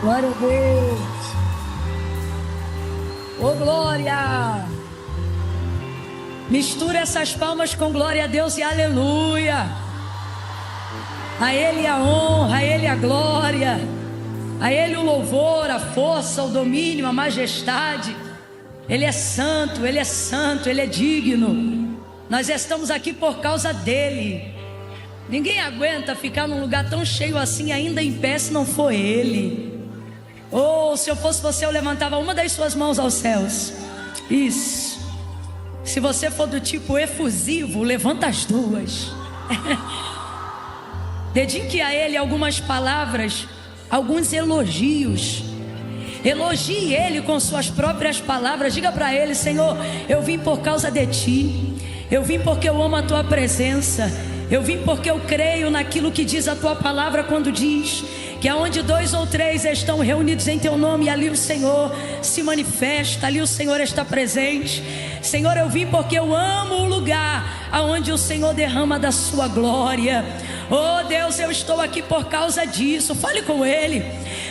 Glória a Deus. Ô, glória. Mistura essas palmas com glória a Deus e aleluia. A Ele a honra, a Ele a glória, a Ele o louvor, a força, o domínio, a majestade. Ele é santo, Ele é santo, Ele é digno. Nós estamos aqui por causa dEle. Ninguém aguenta ficar num lugar tão cheio assim ainda em pé se não for Ele. Ou se eu fosse você, eu levantava uma das suas mãos aos céus. Isso. Se você for do tipo efusivo, levanta as duas. Dedique a Ele algumas palavras, alguns elogios. Elogie Ele com suas próprias palavras. Diga para Ele: Senhor, eu vim por causa de Ti. Eu vim porque eu amo a Tua presença. Eu vim porque eu creio naquilo que diz a Tua palavra, quando diz que aonde 2 ou 3 estão reunidos em Teu nome, ali o Senhor se manifesta, ali o Senhor está presente. Senhor, eu vim porque eu amo o lugar aonde o Senhor derrama da Sua glória. Oh Deus, eu estou aqui por causa disso. Fale com Ele.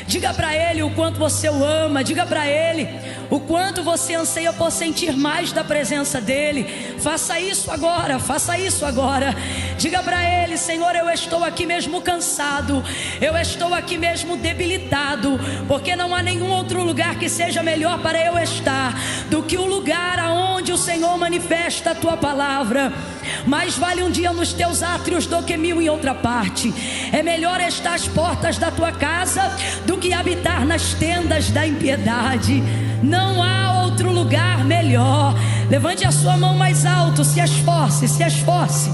Diga para Ele o quanto você o ama. Diga para Ele o quanto você anseia por sentir mais da presença dEle. Faça isso agora, faça isso agora. Diga para Ele: Senhor, eu estou aqui mesmo cansado, eu estou aqui mesmo debilitado, porque não há nenhum outro lugar que seja melhor para eu estar do que o lugar aonde o Senhor manifesta a Tua palavra. Mais vale um dia nos Teus átrios do que 1000 em outra parte. É melhor estar às portas da Tua casa do que habitar nas tendas da impiedade. Não há outro lugar melhor. Levante a sua mão mais alto, se esforce, se esforce.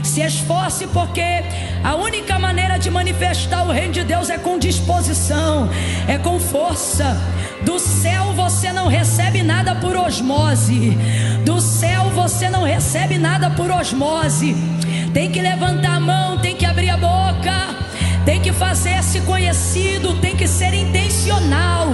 Se esforce, porque a única maneira de manifestar o reino de Deus é com disposição, é com força. Do céu você não recebe nada por osmose. Do céu você não recebe nada por osmose. Tem que levantar a mão, tem que abrir a boca, tem que fazer-se conhecido, tem que ser intencional.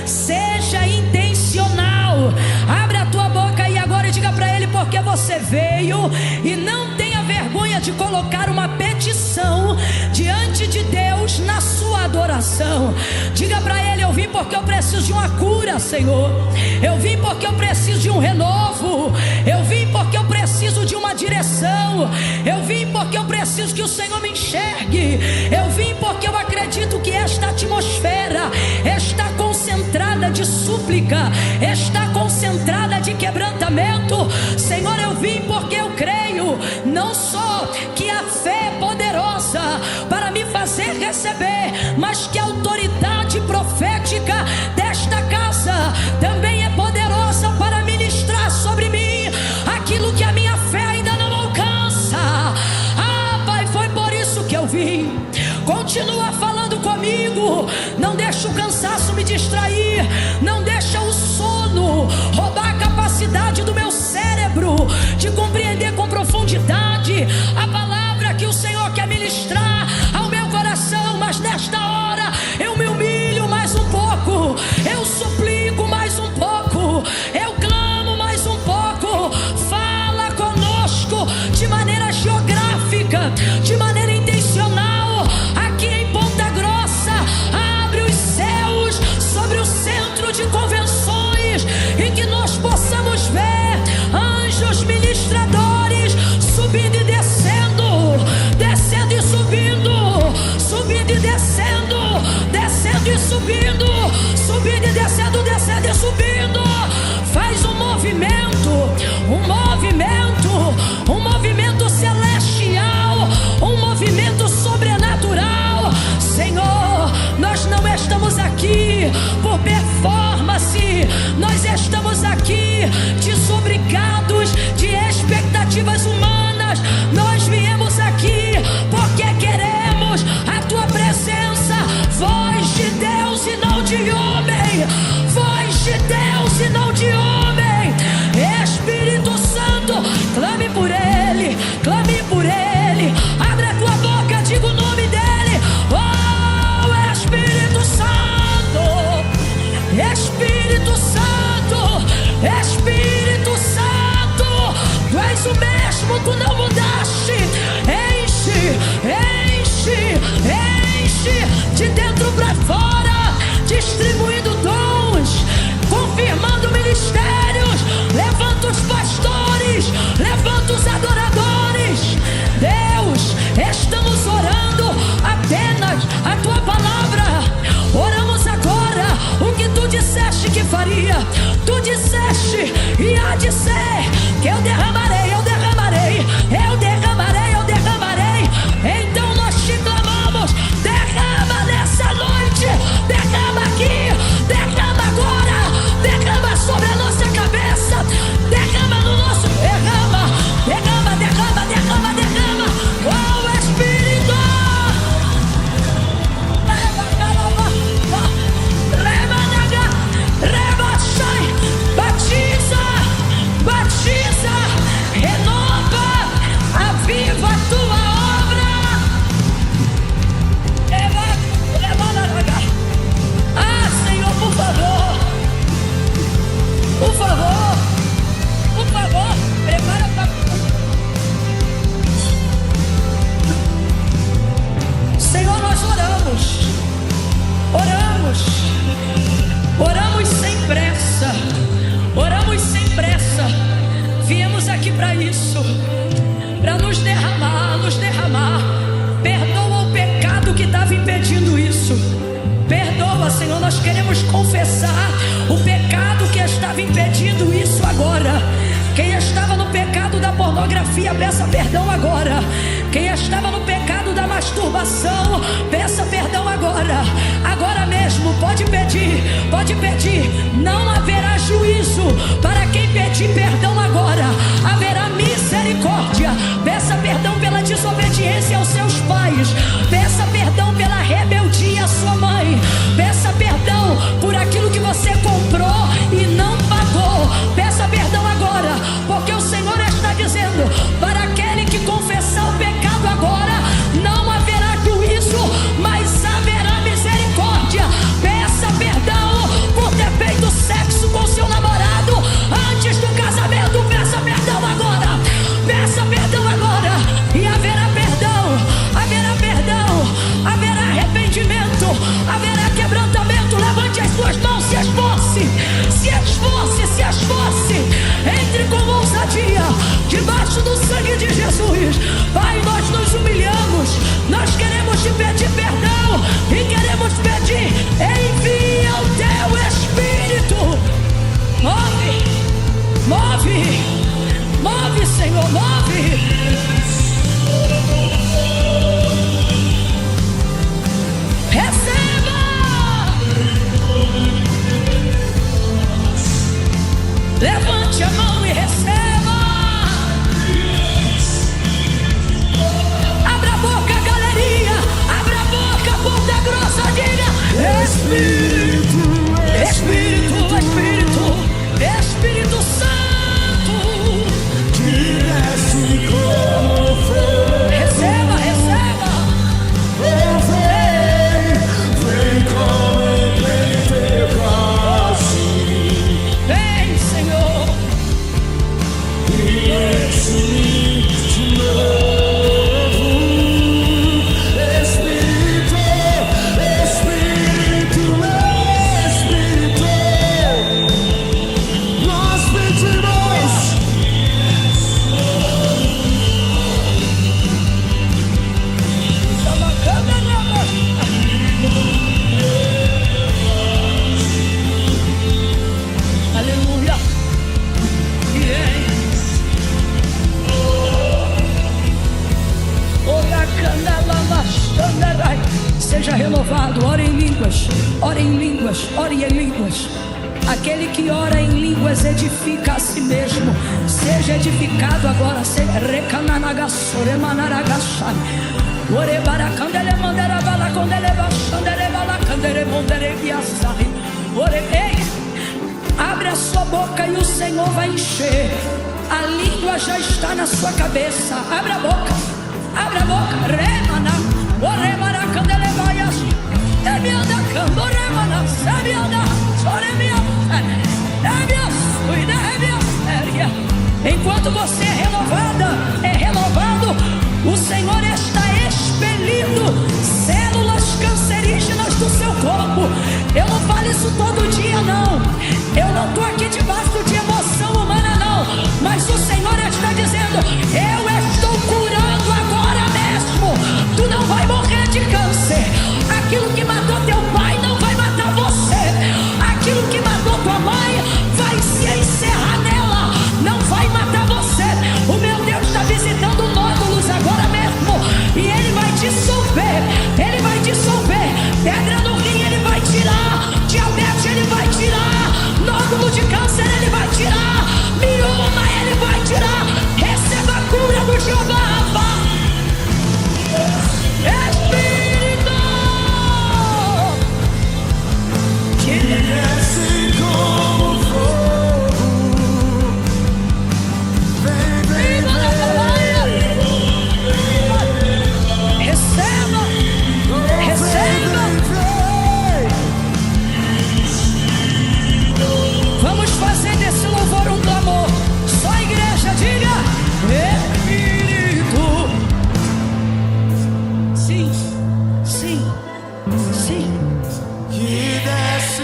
Seja intencional. Abre a tua boca e agora diga para Ele porque você veio, e não tenha vergonha de colocar uma petição diante de Deus na sua adoração. Diga para Ele: eu vim porque eu preciso de uma cura, Senhor. Eu vim porque eu preciso de um renovo. Eu vim porque eu preciso de uma direção. Eu vim porque eu preciso que o Senhor me enxergue. Eu vim porque eu acredito que esta atmosfera está concentrada de súplica, está concentrada de quebrantamento. Senhor, eu vim porque eu creio não só que a fé é poderosa para me fazer receber, mas que a autoridade profética desta casa também é poderosa para ministrar sobre mim aquilo que a minha fé ainda não alcança. Ah, Pai, foi por isso que eu vim. Continua falando comigo. Não deixa o cansaço me distrair. Não deixa o sono roubar a capacidade do meu cérebro de compreender com profundidade a palavra que o Senhor quer ministrar ao meu coração. Mas nesta hora eu me humilho mais um pouco, eu suplico mais um pouco, eu clamo mais um pouco. Fala conosco de maneira geográfica, de maneira intencional. Aqui em Ponta Grossa, abre os céus sobre o centro de convenções e que nós possamos ver anjos ministradores subindo e descendo, descendo e subindo, subindo e descendo, descendo e subindo, subindo e descendo, descendo e subindo. Faz um movimento, um movimento, um movimento celestial, um movimento sobrenatural. Senhor, nós não estamos aqui por performance, nós estamos aqui desobrigados de expectativas humanas. Nós viemos aqui porque queremos a Tua presença, voz de Deus e não de homem, voz de Deus e não de homem. Espírito Santo, clame por Ele, clame por Ele. Abre a tua boca, diga o nome dEle. Oh, Espírito Santo, Espírito Santo, Espírito Santo, Tu és o mesmo, Tu não mudaste. Enche, enche, enche de dentro para fora. distribuindo dons, confirmando ministérios. Levanta os pastores, levanta os adoradores. Deus, estamos orando apenas a tua palavra. Oramos agora o que tu disseste que faria. Tu disseste e há de ser que eu derramarei, eu derramarei, eu derramarei, eu derramarei. Então nós te clamamos, derrama nessa noite, derrama aqui, derrama agora, derrama sobre a nossa cabeça, derrama no nosso, derrama, derrama, derrama, derrama, derrama. Oh Espírito, batiza, batiza, renova, aviva a tua obra. Ah, Senhor, por favor, por favor, por favor, prepara para... Senhor, nós oramos, oramos, oramos sem pressa, oramos sem pressa. Viemos aqui para isso, para nos derramar, nos derramar. Perdoa o pecado que estava impedindo isso. Perdoa, Senhor, nós queremos confessar o pecado que estava impedindo isso agora. Quem estava no pecado da pornografia, peça perdão agora. Quem estava no pecado da masturbação, peça perdão agora. Agora mesmo, pode pedir, pode pedir. Não haverá juízo para quem pedir perdão agora. Haverá misericórdia. Peça perdão pela desobediência aos seus pais. Peça perdão pela rebeldia à sua mãe. Peça perdão por aquilo que você comprou e não pagou. Peça perdão agora, porque o Senhor está dizendo: para aquele que confessar o pecado agora, não haverá juízo, mas haverá misericórdia. Peça perdão por ter feito sexo com seu namorado antes do casamento. Peça perdão agora, peça perdão agora, e haverá perdão, haverá perdão, haverá arrependimento, haverá quebrantamento. Levante as suas mãos, se esforce, se esforce, se esforce. Entre com ousadia, debaixo do sangue de Jesus. Pai, nós nos humilhamos, nós queremos te pedir perdão e queremos pedir: envia o teu Espírito. Move, move, move, Senhor, move. Receba, levante a mão e receba. Abra a boca, galeria, abra a boca, ponta grossa, diga: Espírito, Espírito, Espírito, Espírito Santo, que desce como fogo. Receba, receba. Vem como em Pentecoste. Vem, Senhor. Enche-me de novo. Espírito, Espírito, Espírito. Nós pedimos. Aleluia. Seja renovado, ore em línguas, ore em línguas, ore em línguas. Aquele que ora em línguas edifica a si mesmo. Seja edificado agora. Abre a sua boca e o Senhor vai encher. A língua já está na sua cabeça. Abre a boca, abre a boca. Remana, oremana, candelevaias. Emianda, candoremana, sabianda, soremia, enquanto você é renovada, é renovado, o Senhor está expelindo células cancerígenas do seu corpo. Eu não falei todo dia, não. Eu não estou aqui debaixo de emoção humana, não. Mas o Senhor está dizendo: eu estou curando agora mesmo. Tu não vai morrer de câncer. Aquilo que matou teu pai não vai matar você. Aquilo que matou tua mãe vai se encerrar nela, não vai matar você. O meu Deus está visitando nódulos agora mesmo, e Ele vai dissolver. Ele vai dissolver pedra no rim, Ele vai tirar diabetes, Ele vai tirar nódulo de câncer, Ele vai tirar mioma, Ele vai tirar. Receba a cura do Jeová. Espírito que desce como fogo, vem, receba, receba. Vamos fazer desse louvor um clamor. Só a igreja diga: Espírito. Sim, sim, sim. Que desce.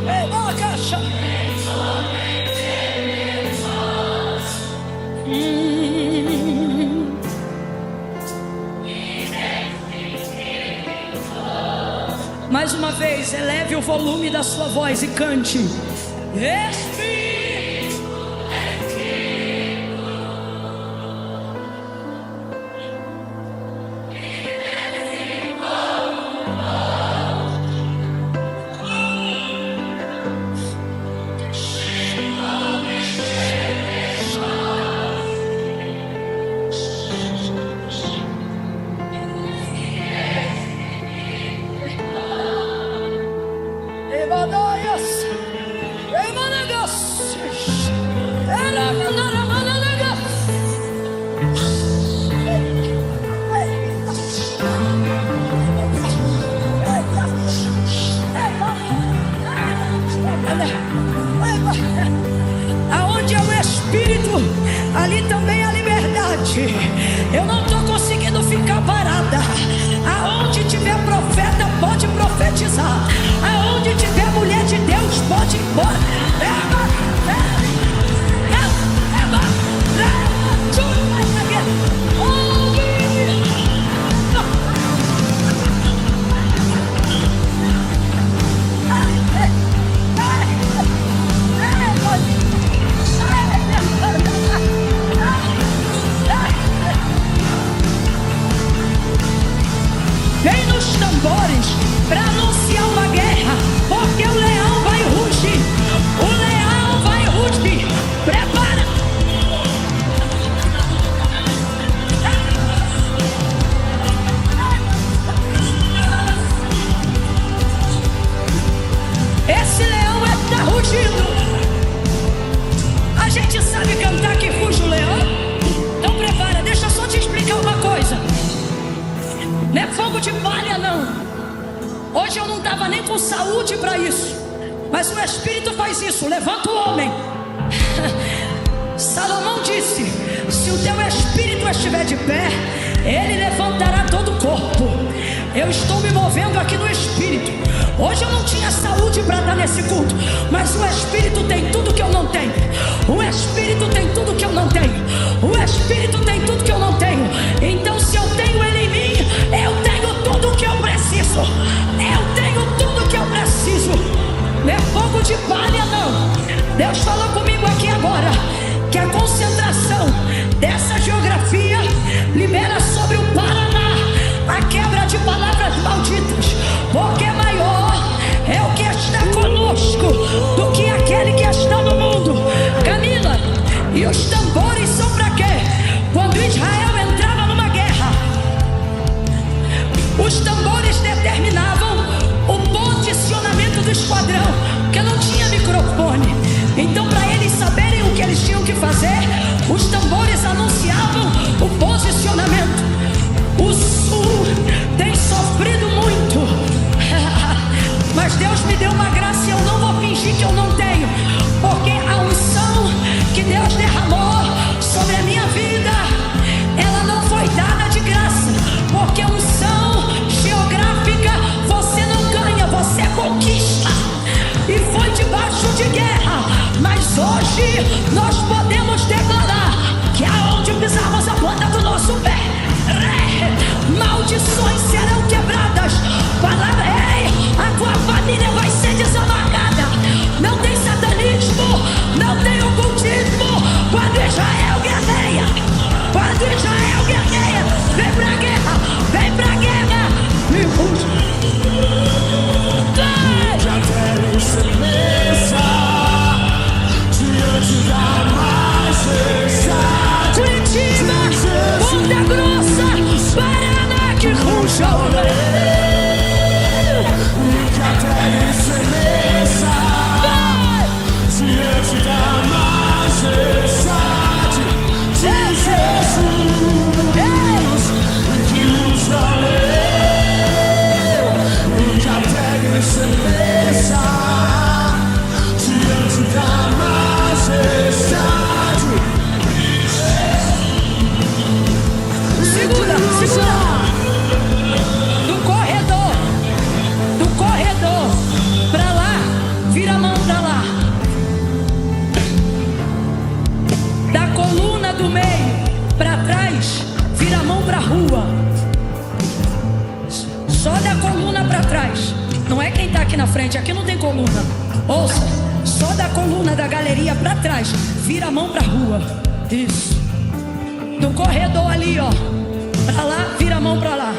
Ei, boa caixa. Mais uma vez, eleve o volume da sua voz e cante: Espírito. Aonde é o Espírito, ali também há liberdade. Eu não estou conseguindo ficar parada. Aonde tiver profeta, pode profetizar. Aonde tiver mulher de Deus, pode ir embora. Vem nos tambores para anunciar uma guerra, porque o leão vai rugir. O leão vai rugir. Prepara. Esse leão está rugindo. A gente sabe cantar que ruge o leão? Então prepara, deixa eu só te explicar uma coisa. Não é fogo de palha, não. Hoje eu não estava nem com saúde para isso, mas o Espírito faz isso. Levanta o homem. Salomão disse: se o teu espírito estiver de pé, ele levantará todo o corpo. Eu estou me movendo aqui no Espírito. Hoje eu não tinha saúde para estar nesse culto, mas o Espírito tem tudo que eu não tenho. O Espírito tem tudo que eu não tenho. O Espírito tem tudo que eu não tenho. Então, se eu tenho Ele em mim, eu tenho tudo que eu preciso. Eu tenho tudo que eu preciso. Não é fogo de palha, não. Deus falou comigo aqui agora que a concentração dessa geografia libera sobre o Paraná a quebra de palavras malditas, porque maior é o que está conosco do que aquele que está no mundo. Camila, e os tambores são para quê? Quando Israel entrava numa guerra, os tambores determinavam o posicionamento do esquadrão, porque não tinha microfone. Então, para eles saberem o que eles tinham que fazer, os tambores anunciavam o posicionamento. O sul tem sofrido muito, mas Deus me deu uma graça e eu não vou fingir que eu não tenho, porque a unção que Deus derramou sobre a minha vida, ela não foi dada de graça, porque a unção Aqui não tem coluna. Ouça, só da coluna da galeria pra trás, vira a mão pra rua. Isso. Do corredor ali, ó, pra lá, vira a mão pra lá.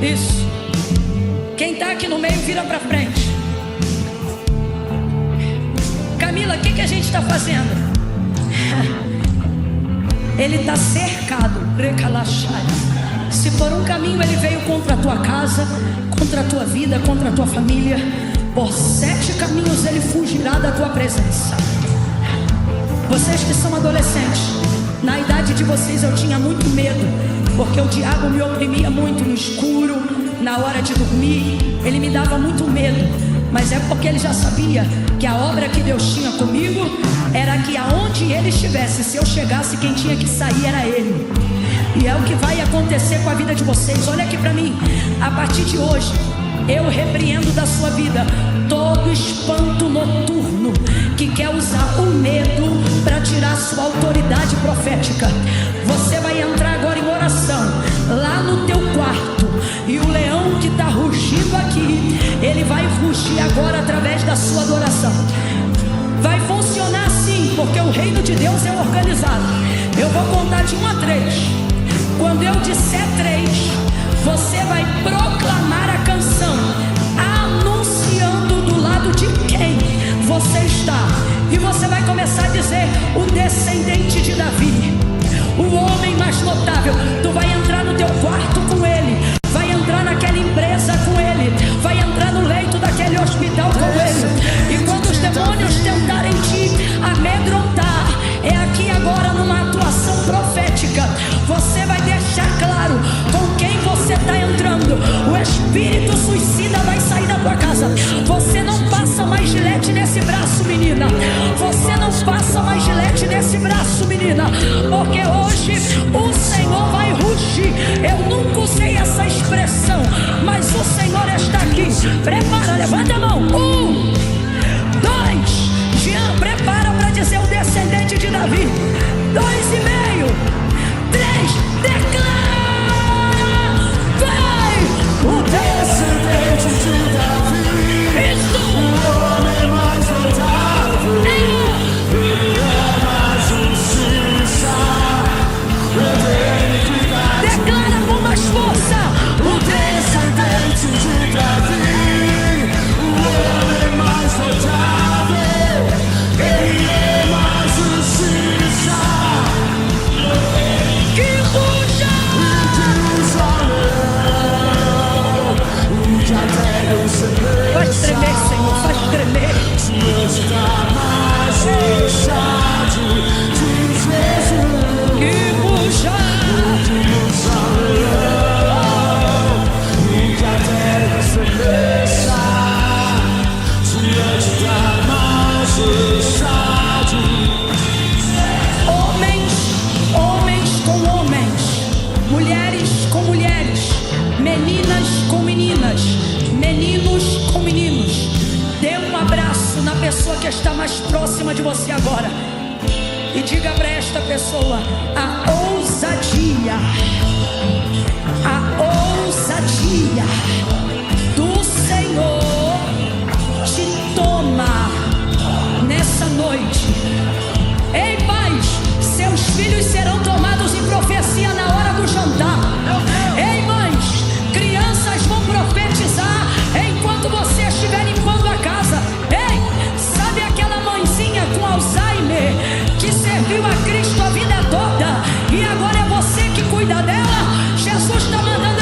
Isso. Quem tá aqui no meio, vira pra frente. Camila, o que a gente tá fazendo? Ele tá cercado. Se por um caminho ele veio contra a tua casa, contra a tua vida, contra a tua família, por 7 caminhos ele fugirá da tua presença. Vocês que são adolescentes, na idade de vocês eu tinha muito medo, porque o diabo me oprimia muito no escuro, na hora de dormir, ele me dava muito medo. Mas é porque ele já sabia que a obra que Deus tinha comigo era que aonde ele estivesse, se eu chegasse, quem tinha que sair era ele. E é o que vai acontecer com a vida de vocês. Olha aqui pra mim. A partir de hoje, eu repreendo da sua vida todo espanto noturno que quer usar o medo para tirar sua autoridade profética. Você vai entrar agora em oração lá no teu quarto, e o leão que está rugindo aqui, ele vai rugir agora através da sua adoração. Vai funcionar assim, porque o reino de Deus é organizado. Eu vou contar de 1 a 3. Quando eu disser 3, você vai proclamar a canção, anunciando do lado de quem você está. E você vai começar a dizer: o descendente de Davi, o homem mais notável. Tu vai entrar no teu quarto com ele, vai entrar naquela empresa com ele, vai entrar no leito daquele hospital com ele. E quando os demônios tentarem te amedrontar, é aqui agora numa atuação profética, você vai deixar claro com quem você está entrando. O espírito suicida vai sair da tua casa. Você não passa mais gilete nesse braço, menina. Você não passa mais gilete nesse braço, menina, porque hoje o Senhor vai rugir. Eu nunca usei essa expressão, mas o Senhor está aqui. Prepara, levanta a mão. 1, 2, Jean, prepara para dizer o descendente de Davi. 2,5, 3, declara, vai! O descendente de Davi, isso! O homem mais notável, ele é mais justiça, declara com mais força. O descendente de Davi, o homem mais notável, ele é mais justiça. Que ruja! Faz tremer, Senhor, faz tremer. Que ruja! Homens com homens, mulheres com mulheres, meninas com meninas, meninos com meninos. Dê um abraço na pessoa que está mais próxima de você agora e diga para esta pessoa: a ousadia do Senhor te toma nessa noite. Ei, pais, seus filhos serão tomados em profecia na hora do jantar. Ei, mães, crianças vão profetizar enquanto você estiver limpando a casa. Ei, sabe aquela mãezinha com Alzheimer que serviu a Cristo a vida toda e agora é você que cuida dela? Jesus está mandando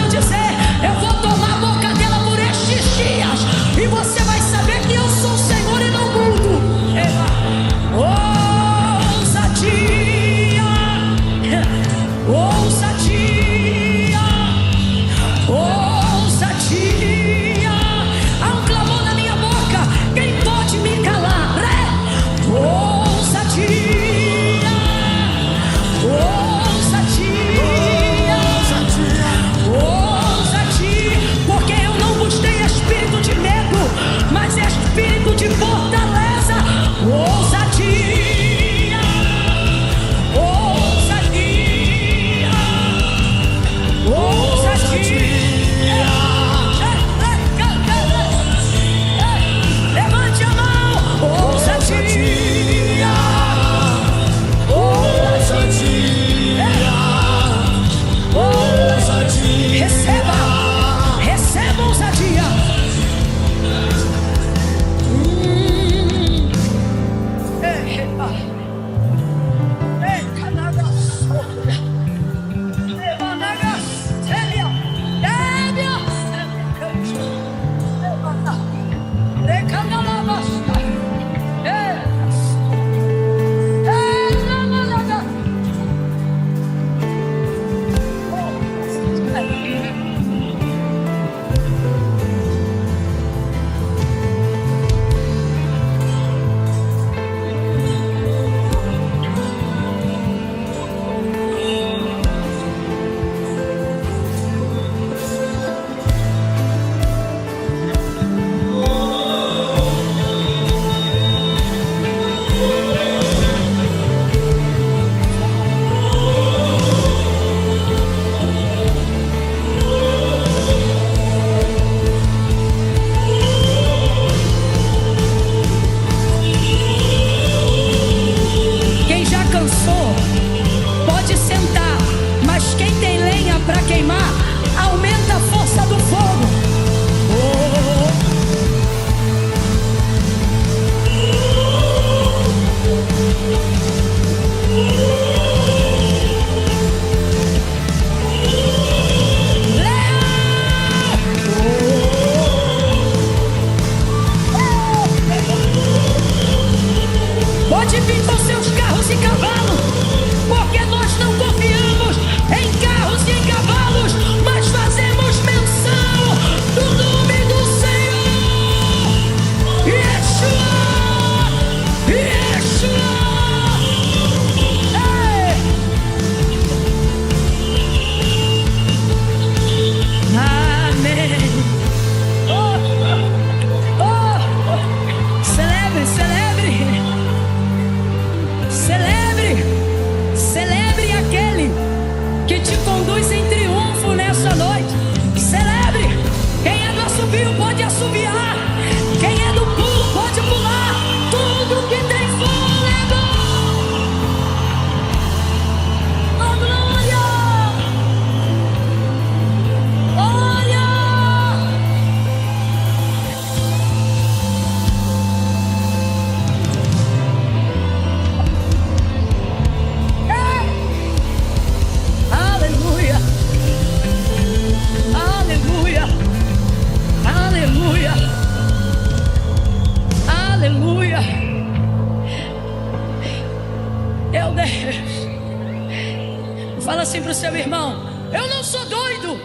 Fala assim pro seu irmão: eu não sou doido.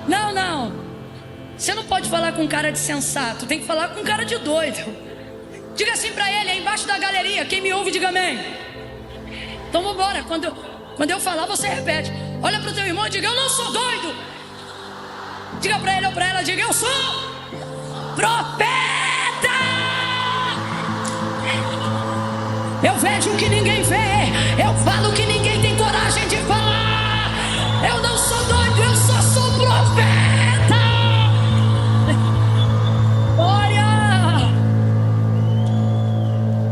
Não, não. Você não pode falar com cara de sensato, tem que falar com cara de doido. Diga assim pra ele, aí embaixo da galeria. Quem me ouve, diga amém. Então vambora. Quando eu falar, você repete. Olha pro teu irmão e diga: eu não sou doido. Diga pra ele ou pra ela, diga: eu sou profeta. Eu vejo o que ninguém vê, eu falo o que ninguém tem coragem de falar. Eu não sou doido, eu só sou profeta. Glória!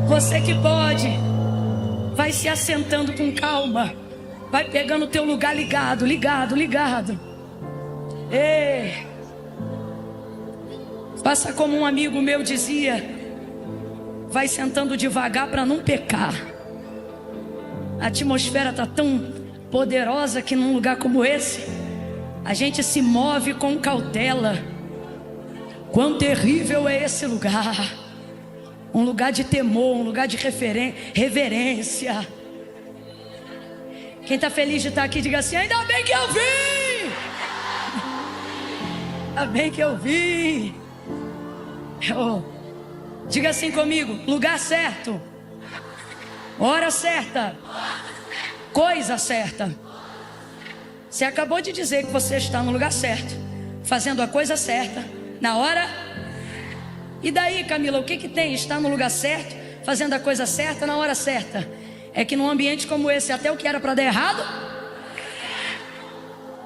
Você que pode, vai se assentando com calma. Vai pegando o teu lugar ligado. Ei, faça como um amigo meu dizia: vai sentando devagar para não pecar. A atmosfera está tão poderosa que num lugar como esse a gente se move com cautela. Quão terrível é esse lugar! Um lugar de temor, um lugar de reverência. Quem está feliz de estar aqui, diga assim: ainda bem que eu vim! Ainda bem que eu vim! Diga assim comigo: lugar certo, hora certa, coisa certa. Você acabou de dizer que você está no lugar certo, fazendo a coisa certa, na hora. E daí, Camila, o que tem? Está no lugar certo, fazendo a coisa certa, na hora certa. É que num ambiente como esse, até o que era para dar errado,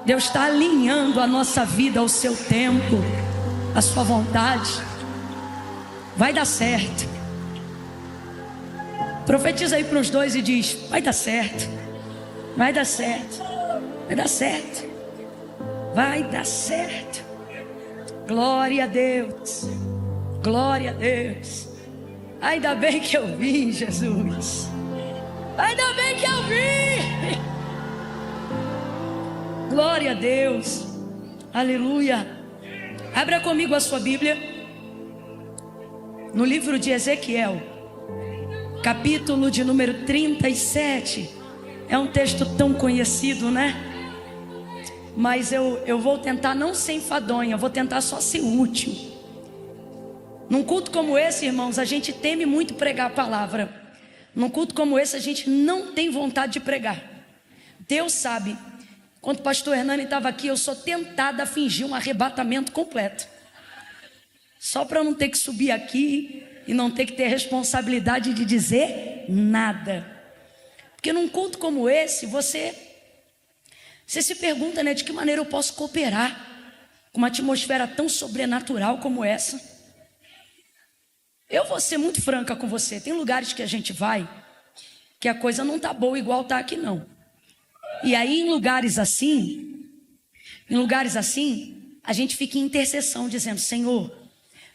Deus está alinhando a nossa vida ao seu tempo, à sua vontade. Vai dar certo. Profetiza aí para os dois e diz: vai dar certo. Vai dar certo. Vai dar certo. Vai dar certo. Glória a Deus. Glória a Deus. Ainda bem que eu vim, Jesus. Ainda bem que eu vim. Glória a Deus. Aleluia. Abra comigo a sua Bíblia no livro de Ezequiel, capítulo de número 37. É um texto tão conhecido, né? Mas eu vou tentar não ser enfadonha, vou tentar só ser útil. Num culto como esse, irmãos, a gente teme muito pregar a palavra. Num culto como esse, a gente não tem vontade de pregar. Deus sabe. Quando o pastor Hernani estava aqui, eu sou tentada a fingir um arrebatamento completo, só para não ter que subir aqui e não ter que ter responsabilidade de dizer nada. Porque num culto como esse, você se pergunta, né, de que maneira eu posso cooperar com uma atmosfera tão sobrenatural como essa. Eu vou ser muito franca com você. Tem lugares que a gente vai que a coisa não tá boa igual tá aqui, não. E aí em lugares assim, a gente fica em intercessão dizendo: Senhor,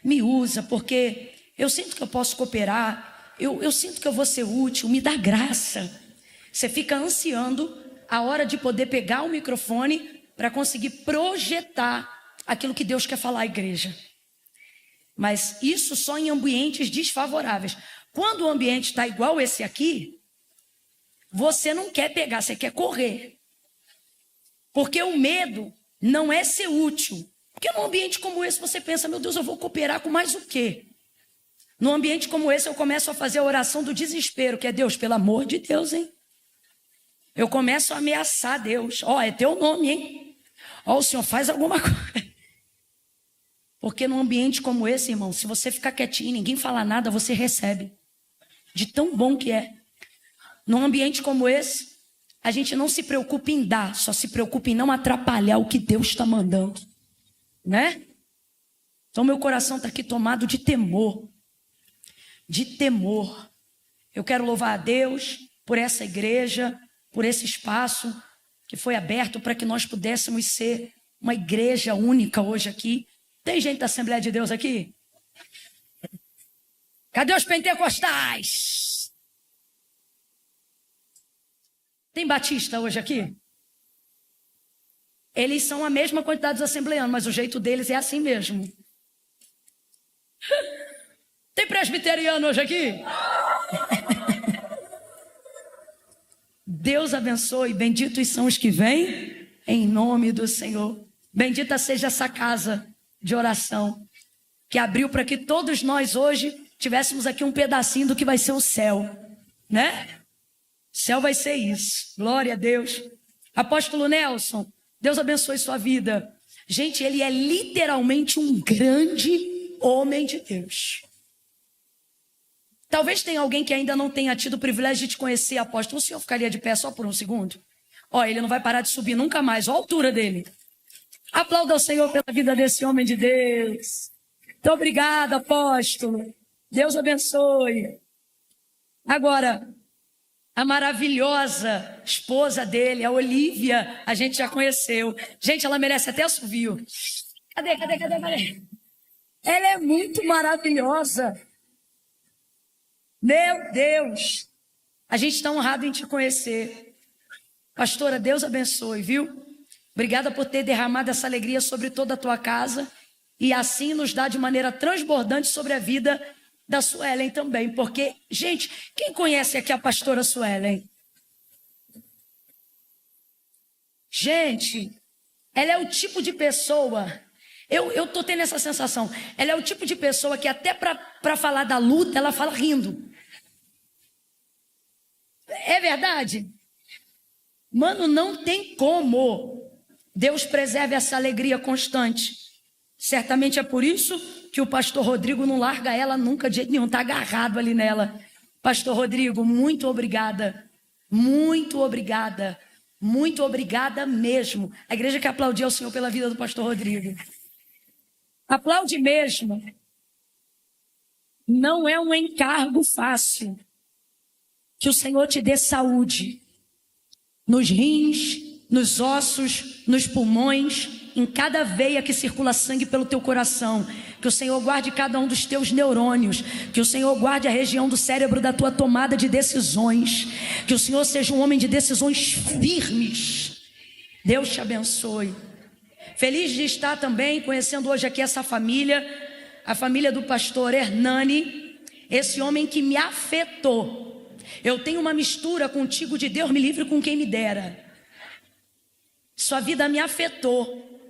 me usa, porque eu sinto que eu posso cooperar, eu sinto que eu vou ser útil, me dá graça. Você fica ansiando a hora de poder pegar o microfone para conseguir projetar aquilo que Deus quer falar à igreja. Mas isso só em ambientes desfavoráveis. Quando o ambiente está igual esse aqui, você não quer pegar, você quer correr. Porque o medo não é ser útil. Porque num ambiente como esse você pensa: meu Deus, eu vou cooperar com mais o quê? Num ambiente como esse eu começo a fazer a oração do desespero, que é: Deus, pelo amor de Deus, hein? Eu começo a ameaçar Deus. Ó, é teu nome, hein? Ó, o Senhor faz alguma coisa. Porque num ambiente como esse, irmão, se você ficar quietinho e ninguém falar nada, você recebe. De tão bom que é. Num ambiente como esse, a gente não se preocupa em dar, só se preocupa em não atrapalhar o que Deus está mandando. Né? Então meu coração está aqui tomado de temor. De temor. Eu quero louvar a Deus por essa igreja, por esse espaço que foi aberto para que nós pudéssemos ser uma igreja única hoje aqui. Tem gente da Assembleia de Deus aqui? Cadê os pentecostais? Tem batista hoje aqui? Eles são a mesma quantidade dos assembleanos, mas o jeito deles é assim mesmo. Tem presbiteriano hoje aqui? Deus abençoe. Benditos são os que vêm em nome do Senhor. Bendita seja essa casa de oração que abriu para que todos nós hoje tivéssemos aqui um pedacinho do que vai ser o céu, né? O céu vai ser isso. Glória a Deus. Apóstolo Nelson, Deus abençoe sua vida. Gente, ele é literalmente um grande homem de Deus. Talvez tenha alguém que ainda não tenha tido o privilégio de te conhecer, apóstolo. O senhor ficaria de pé só por um segundo? Ó, ele não vai parar de subir nunca mais. Olha a altura dele. Aplauda ao Senhor pela vida desse homem de Deus. Muito obrigada, apóstolo. Deus abençoe. Agora, a maravilhosa esposa dele, a Olívia, a gente já conheceu. Gente, ela merece até assovio. Cadê? Ela é muito maravilhosa. Meu Deus, a gente está honrado em te conhecer. Pastora, Deus abençoe, viu? Obrigada por ter derramado essa alegria sobre toda a tua casa e assim nos dá de maneira transbordante sobre a vida da Suelen também. Porque, gente, quem conhece aqui a pastora Suelen? Gente, ela é o tipo de pessoa... Eu tô tendo essa sensação. Ela é o tipo de pessoa que até para falar da luta, ela fala rindo. É verdade? Mano, não tem como Deus preserve essa alegria constante. Certamente é por isso que o pastor Rodrigo não larga ela nunca de jeito nenhum. Está agarrado ali nela. Pastor Rodrigo, muito obrigada. Muito obrigada. Muito obrigada mesmo. A igreja que aplaudiu ao Senhor pela vida do pastor Rodrigo. Aplaude mesmo. Não é um encargo fácil. Que o Senhor te dê saúde. Nos rins, nos ossos, nos pulmões, em cada veia que circula sangue pelo teu coração. Que o Senhor guarde cada um dos teus neurônios. Que o Senhor guarde a região do cérebro da tua tomada de decisões. Que o Senhor seja um homem de decisões firmes. Deus te abençoe. Feliz de estar também conhecendo hoje aqui essa família, a família do pastor Hernani, esse homem que me afetou. Eu tenho uma mistura contigo de Deus me livre com quem me dera. Sua vida me afetou.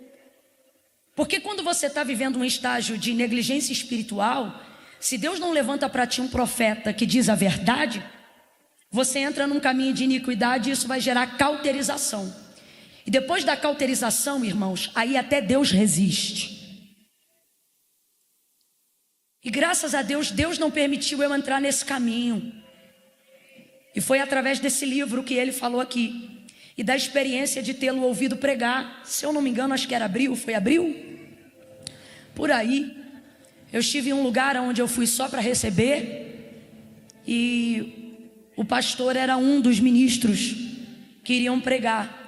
Porque quando você está vivendo um estágio de negligência espiritual, se Deus não levanta para ti um profeta que diz a verdade, você entra num caminho de iniquidade e isso vai gerar cauterização. E depois da cauterização, irmãos, aí até Deus resiste. E graças a Deus, Deus não permitiu eu entrar nesse caminho. E foi através desse livro que ele falou aqui. E da experiência de tê-lo ouvido pregar. Se eu não me engano, acho que era abril, foi abril? Por aí. Eu estive em um lugar onde eu fui só para receber. E o pastor era um dos ministros que iriam pregar.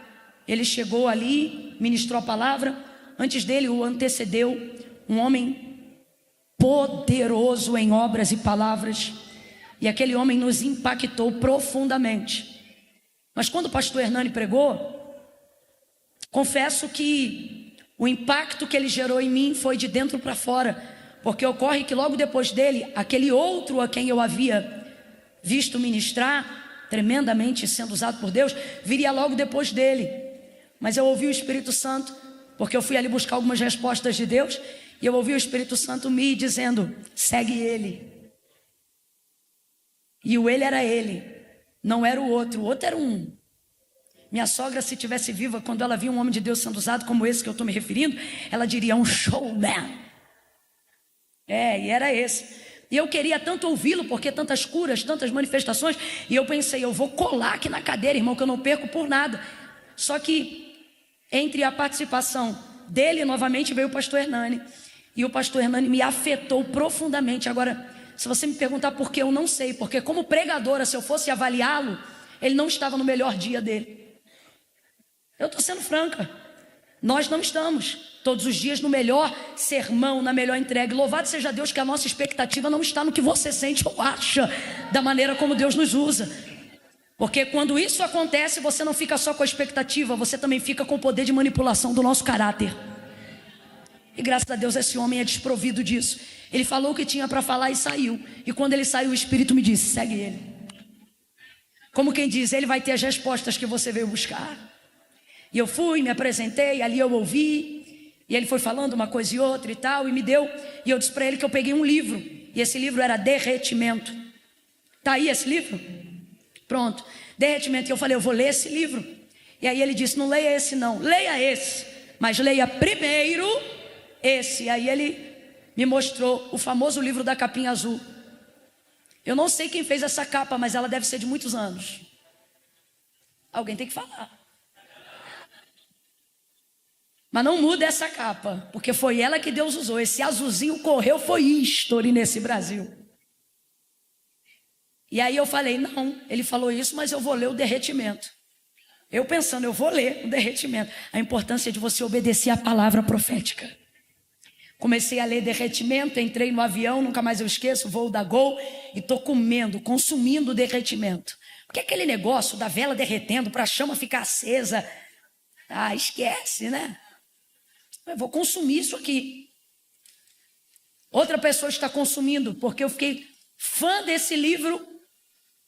Ele chegou ali, ministrou a palavra. Antes dele o antecedeu um homem poderoso em obras e palavras. E aquele homem nos impactou profundamente. Mas quando o pastor Hernani pregou, confesso que o impacto que ele gerou em mim foi de dentro para fora. Porque ocorre que logo depois dele, aquele outro a quem eu havia visto ministrar, tremendamente sendo usado por Deus, viria logo depois dele. Mas eu ouvi o Espírito Santo, porque eu fui ali buscar algumas respostas de Deus, e eu ouvi o Espírito Santo me dizendo, segue ele. E o ele era ele, não era o outro era um. Minha sogra, se tivesse viva, quando ela via um homem de Deus sendo usado como esse que eu estou me referindo, ela diria um showman. E era esse. E eu queria tanto ouvi-lo, porque tantas curas, tantas manifestações, e eu pensei, eu vou colar aqui na cadeira, irmão, que eu não perco por nada. Só que entre a participação dele, novamente veio o pastor Hernani. E o pastor Hernani me afetou profundamente. Agora, se você me perguntar por que, eu não sei. Porque como pregadora, se eu fosse avaliá-lo, ele não estava no melhor dia dele. Eu estou sendo franca. Nós não estamos todos os dias no melhor sermão, na melhor entrega. Louvado seja Deus que a nossa expectativa não está no que você sente ou acha, da maneira como Deus nos usa. Porque quando isso acontece, você não fica só com a expectativa, você também fica com o poder de manipulação do nosso caráter. E graças a Deus esse homem é desprovido disso. Ele falou o que tinha para falar e saiu. E quando ele saiu, o Espírito me disse, segue ele. Como quem diz, ele vai ter as respostas que você veio buscar. E eu fui, me apresentei, ali eu ouvi, e ele foi falando uma coisa e outra e tal, e me deu, e eu disse para ele que eu peguei um livro, e esse livro era Derretimento. Tá aí esse livro? Pronto, Derretimento. E eu falei, eu vou ler esse livro. E aí ele disse, não leia esse não, leia esse, mas leia primeiro esse. E aí ele me mostrou o famoso livro da capinha azul. Eu não sei quem fez essa capa, mas ela deve ser de muitos anos. Alguém tem que falar. Mas não muda essa capa, porque foi ela que Deus usou. Esse azulzinho correu, foi history nesse Brasil. E aí eu falei, não, ele falou isso, mas eu vou ler o Derretimento. Eu pensando, eu vou ler o Derretimento. A importância de você obedecer a palavra profética. Comecei a ler Derretimento, entrei no avião, nunca mais eu esqueço, voo da Gol, e estou comendo, consumindo o Derretimento. Porque aquele negócio da vela derretendo para a chama ficar acesa, esquece, né? Eu vou consumir isso aqui. Outra pessoa está consumindo, porque eu fiquei fã desse livro,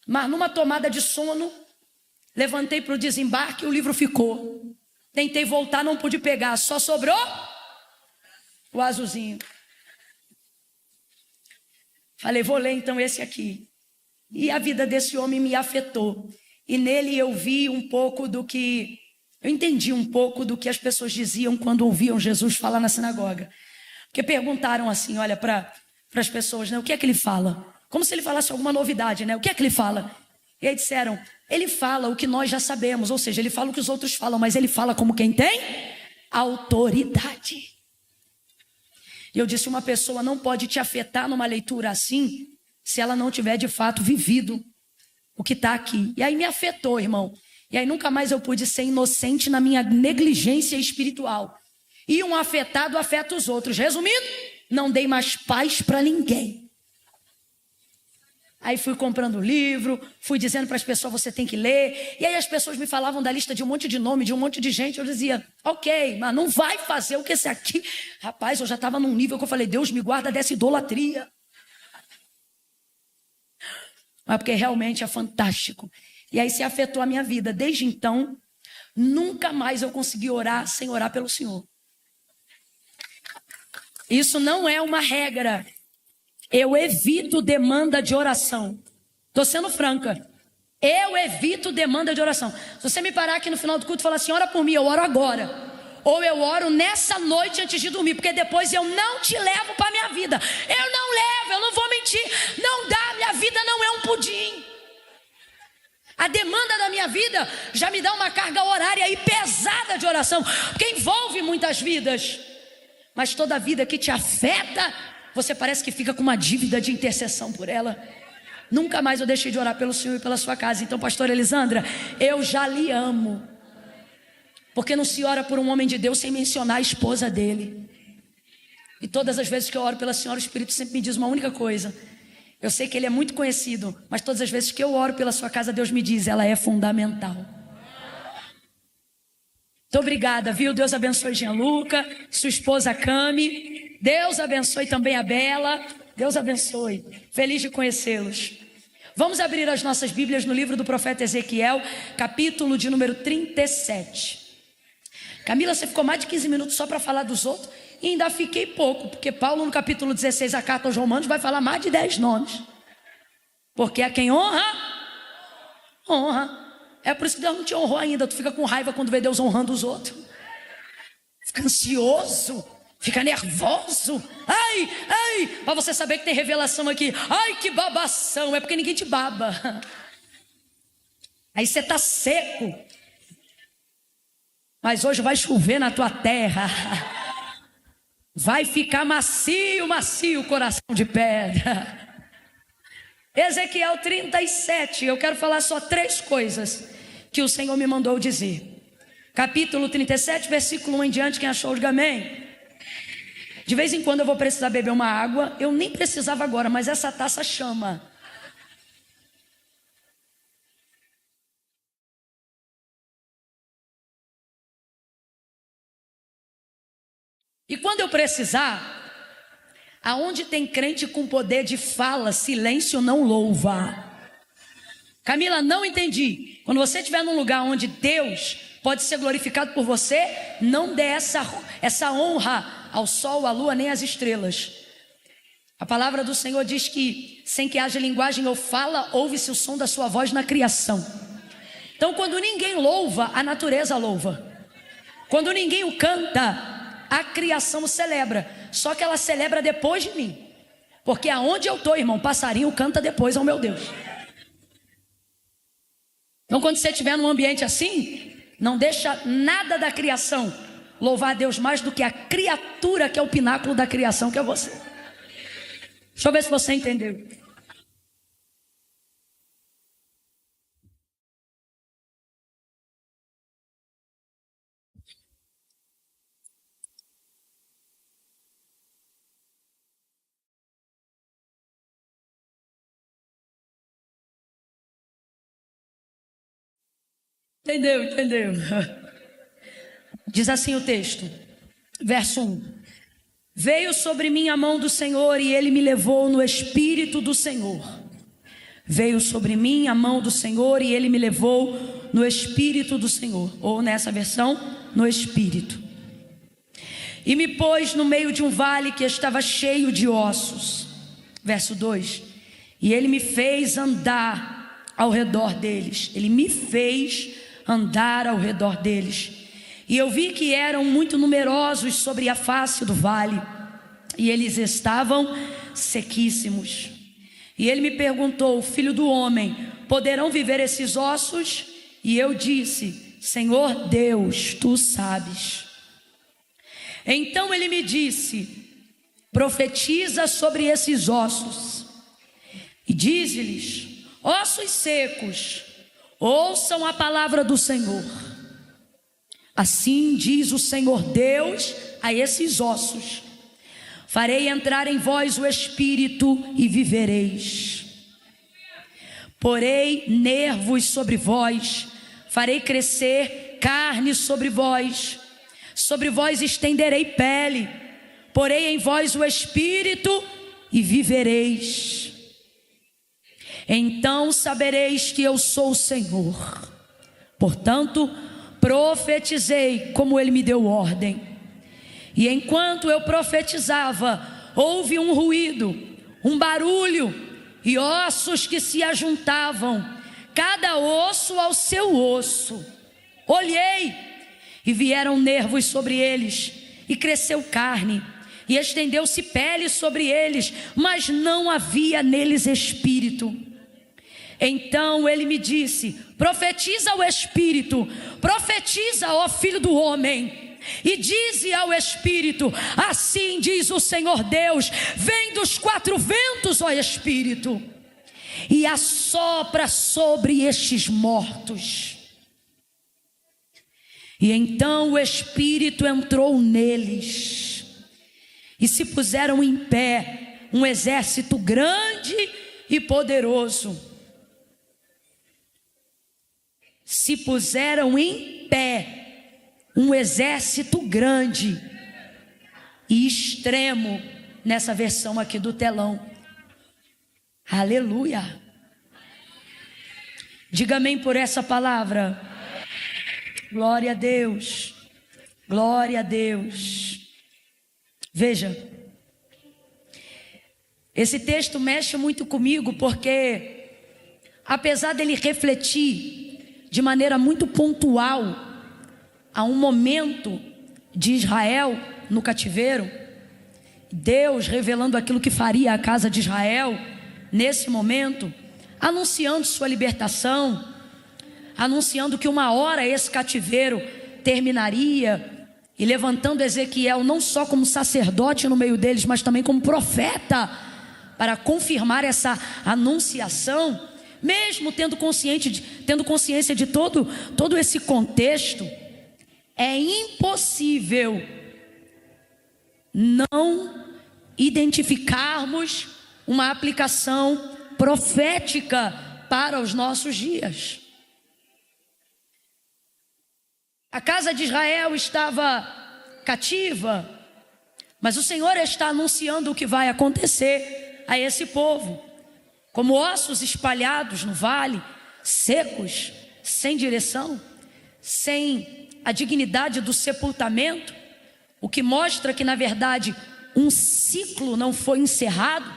mas numa tomada de sono, levantei para o desembarque e o livro ficou. Tentei voltar, não pude pegar, só sobrou o azulzinho. Falei, vou ler então esse aqui. E a vida desse homem me afetou. E nele eu vi um pouco do que... Eu entendi um pouco do que as pessoas diziam quando ouviam Jesus falar na sinagoga. Porque perguntaram assim, olha, para as pessoas, né? O que é que ele fala? Como se ele falasse alguma novidade, né? O que é que ele fala? E aí disseram, ele fala o que nós já sabemos. Ou seja, ele fala o que os outros falam, mas ele fala como quem tem autoridade. E eu disse, uma pessoa não pode te afetar numa leitura assim, se ela não tiver de fato vivido o que está aqui. E aí me afetou, irmão. E aí nunca mais eu pude ser inocente na minha negligência espiritual. E um afetado afeta os outros. Resumindo, não dei mais paz para ninguém. Aí fui comprando livro, fui dizendo para as pessoas, você tem que ler. E aí as pessoas me falavam da lista de um monte de nome, de um monte de gente. Eu dizia, ok, mas não vai fazer o que esse aqui... Rapaz, eu já estava num nível que eu falei, Deus me guarda dessa idolatria. Mas porque realmente é fantástico. E aí se afetou a minha vida. Desde então, nunca mais eu consegui orar sem orar pelo Senhor. Isso não é uma regra. Eu evito demanda de oração. Estou sendo franca. Eu evito demanda de oração. Se você me parar aqui no final do culto e falar assim, ora por mim, eu oro agora. Ou eu oro nessa noite antes de dormir, porque depois eu não te levo para a minha vida. Eu não levo, eu não vou mentir. Não dá, minha vida não é um pudim. A demanda da minha vida já me dá uma carga horária e pesada de oração, porque envolve muitas vidas. Mas toda vida que te afeta, você parece que fica com uma dívida de intercessão por ela. Nunca mais eu deixei de orar pelo Senhor e pela sua casa. Então, pastora Elisandra, eu já lhe amo. Porque não se ora por um homem de Deus sem mencionar a esposa dele. E todas as vezes que eu oro pela senhora, o Espírito sempre me diz uma única coisa. Eu sei que ele é muito conhecido, mas todas as vezes que eu oro pela sua casa, Deus me diz, ela é fundamental. Muito obrigada, viu? Deus abençoe Gianluca, sua esposa Cami. Deus abençoe também a Bela. Deus abençoe. Feliz de conhecê-los. Vamos abrir as nossas Bíblias no livro do profeta Ezequiel, capítulo de número 37. Camila, você ficou mais de 15 minutos só para falar dos outros? E ainda fiquei pouco, porque Paulo no capítulo 16, a carta aos Romanos, vai falar mais de 10 nomes. Porque a quem honra, honra. É por isso que Deus não te honrou ainda. Tu fica com raiva quando vê Deus honrando os outros. Fica ansioso, fica nervoso. Ai, para você saber que tem revelação aqui. Ai, que babação. É porque ninguém te baba. Aí você está seco. Mas hoje vai chover na tua terra. Vai ficar macio, macio o coração de pedra. Ezequiel 37, eu quero falar só 3 coisas que o Senhor me mandou dizer. Capítulo 37, versículo 1 em diante, quem achou, diga amém. De vez em quando eu vou precisar beber uma água, eu nem precisava agora, mas essa taça chama. E quando eu precisar, aonde tem crente com poder de fala, silêncio não louva. Camila, não entendi. Quando você estiver num lugar onde Deus pode ser glorificado por você, não dê essa honra ao sol, à lua, nem às estrelas. A palavra do Senhor diz que sem que haja linguagem ou fala, ouve-se o som da sua voz na criação. Então, quando ninguém louva, a natureza louva. Quando ninguém o canta, a criação o celebra. Só que ela celebra depois de mim. Porque aonde eu estou, irmão, passarinho canta depois ao meu Deus. Então, quando você estiver num ambiente assim, não deixa nada da criação louvar a Deus mais do que a criatura que é o pináculo da criação, que é você. Deixa eu ver se você entendeu. Entendeu. Diz assim o texto, verso 1. Veio sobre mim a mão do Senhor e ele me levou no Espírito do Senhor. Veio sobre mim a mão do Senhor e ele me levou no Espírito do Senhor. Ou nessa versão, no Espírito. E me pôs no meio de um vale que estava cheio de ossos. Verso 2. E ele me fez andar ao redor deles. Ele me fez andar ao redor deles. E eu vi que eram muito numerosos sobre a face do vale, e eles estavam sequíssimos. E ele me perguntou: filho do homem, poderão viver esses ossos? E eu disse: Senhor Deus, tu sabes. Então ele me disse: profetiza sobre esses ossos, e dize-lhes: ossos secos, ouçam a palavra do Senhor. Assim diz o Senhor Deus a esses ossos: farei entrar em vós o Espírito e vivereis. Porei nervos sobre vós, farei crescer carne sobre vós estenderei pele, porei em vós o Espírito e vivereis. Então sabereis que eu sou o Senhor. Portanto, profetizei como ele me deu ordem. E enquanto eu profetizava, houve um ruído, um barulho, e ossos que se ajuntavam, cada osso ao seu osso. Olhei, e vieram nervos sobre eles, e cresceu carne, e estendeu-se pele sobre eles, mas não havia neles espírito. Então ele me disse: profetiza ao Espírito, profetiza, ó filho do homem, e dize ao Espírito: assim diz o Senhor Deus, vem dos quatro ventos, ó Espírito, e assopra sobre estes mortos. E então o Espírito entrou neles, e se puseram em pé um exército grande e poderoso. Se puseram em pé um exército grande e extremo, nessa versão aqui do telão. Aleluia. Diga amém por essa palavra. Glória a Deus. Glória a Deus. Veja, esse texto mexe muito comigo, porque apesar dele refletir de maneira muito pontual a um momento de Israel no cativeiro, Deus revelando aquilo que faria a casa de Israel nesse momento, anunciando sua libertação, anunciando que uma hora esse cativeiro terminaria, e levantando Ezequiel não só como sacerdote no meio deles, mas também como profeta, para confirmar essa anunciação. Mesmo tendo consciência de todo esse contexto, é impossível não identificarmos uma aplicação profética para os nossos dias. A casa de Israel estava cativa, mas o Senhor está anunciando o que vai acontecer a esse povo. Como ossos espalhados no vale, secos, sem direção, sem a dignidade do sepultamento, o que mostra que, na verdade, um ciclo não foi encerrado.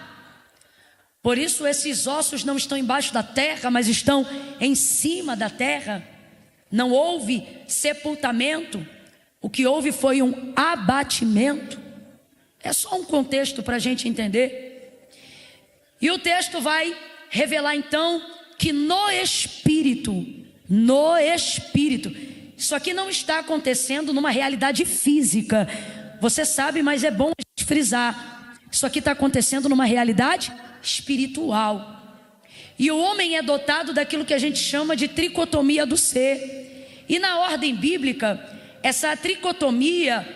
Por isso esses ossos não estão embaixo da terra, mas estão em cima da terra. Não houve sepultamento, o que houve foi um abatimento. É só um contexto para a gente entender. E o texto vai revelar então que no Espírito, isso aqui não está acontecendo numa realidade física. Você sabe, mas é bom a gente frisar. Isso aqui está acontecendo numa realidade espiritual. E o homem é dotado daquilo que a gente chama de tricotomia do ser. E na ordem bíblica, essa tricotomia,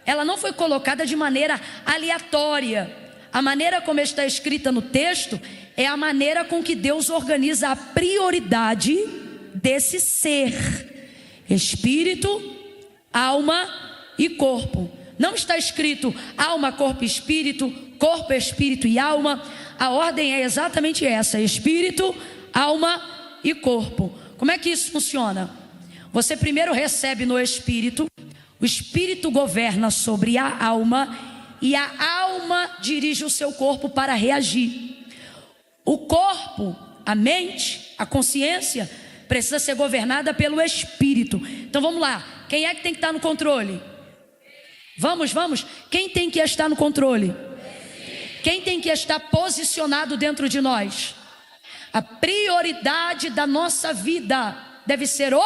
ela não foi colocada de maneira aleatória. A maneira como está escrita no texto é a maneira com que Deus organiza a prioridade desse ser: espírito, alma e corpo. Não está escrito alma, corpo, espírito e alma. A ordem é exatamente essa: espírito, alma e corpo. Como é que isso funciona? Você primeiro recebe no espírito, o espírito governa sobre a alma e a alma dirige o seu corpo para reagir. O corpo, a mente, a consciência precisa ser governada pelo espírito. Então vamos lá, quem é que tem que estar no controle? Vamos, quem tem que estar no controle? Quem tem que estar posicionado dentro de nós? A prioridade da nossa vida deve ser o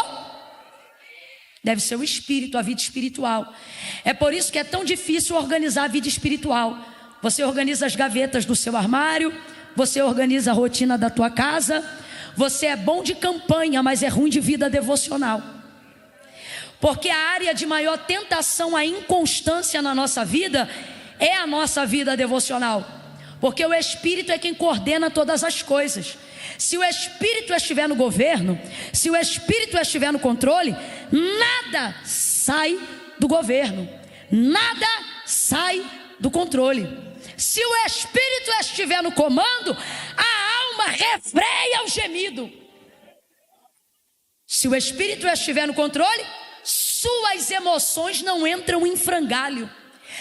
espírito, a vida espiritual. É por isso que é tão difícil organizar a vida espiritual. Você organiza as gavetas do seu armário, você organiza a rotina da tua casa. Você é bom de campanha, mas é ruim de vida devocional. Porque a área de maior tentação à inconstância na nossa vida é a nossa vida devocional. Porque o Espírito é quem coordena todas as coisas. Se o Espírito estiver no governo, se o Espírito estiver no controle, nada sai do governo, nada sai do controle. Se o Espírito estiver no comando, a alma refreia o gemido. Se o Espírito estiver no controle, suas emoções não entram em frangalho.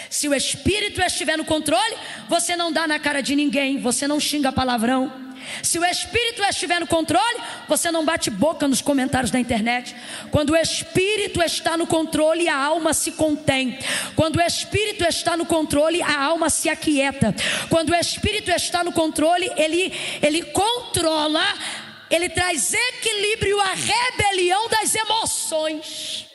Se o Espírito estiver no controle, você não dá na cara de ninguém, você não xinga palavrão. Se o Espírito estiver no controle, você não bate boca nos comentários da internet. Quando o Espírito está no controle, a alma se contém. Quando o Espírito está no controle, a alma se aquieta. Quando o Espírito está no controle, ele controla, ele traz equilíbrio à rebelião das emoções.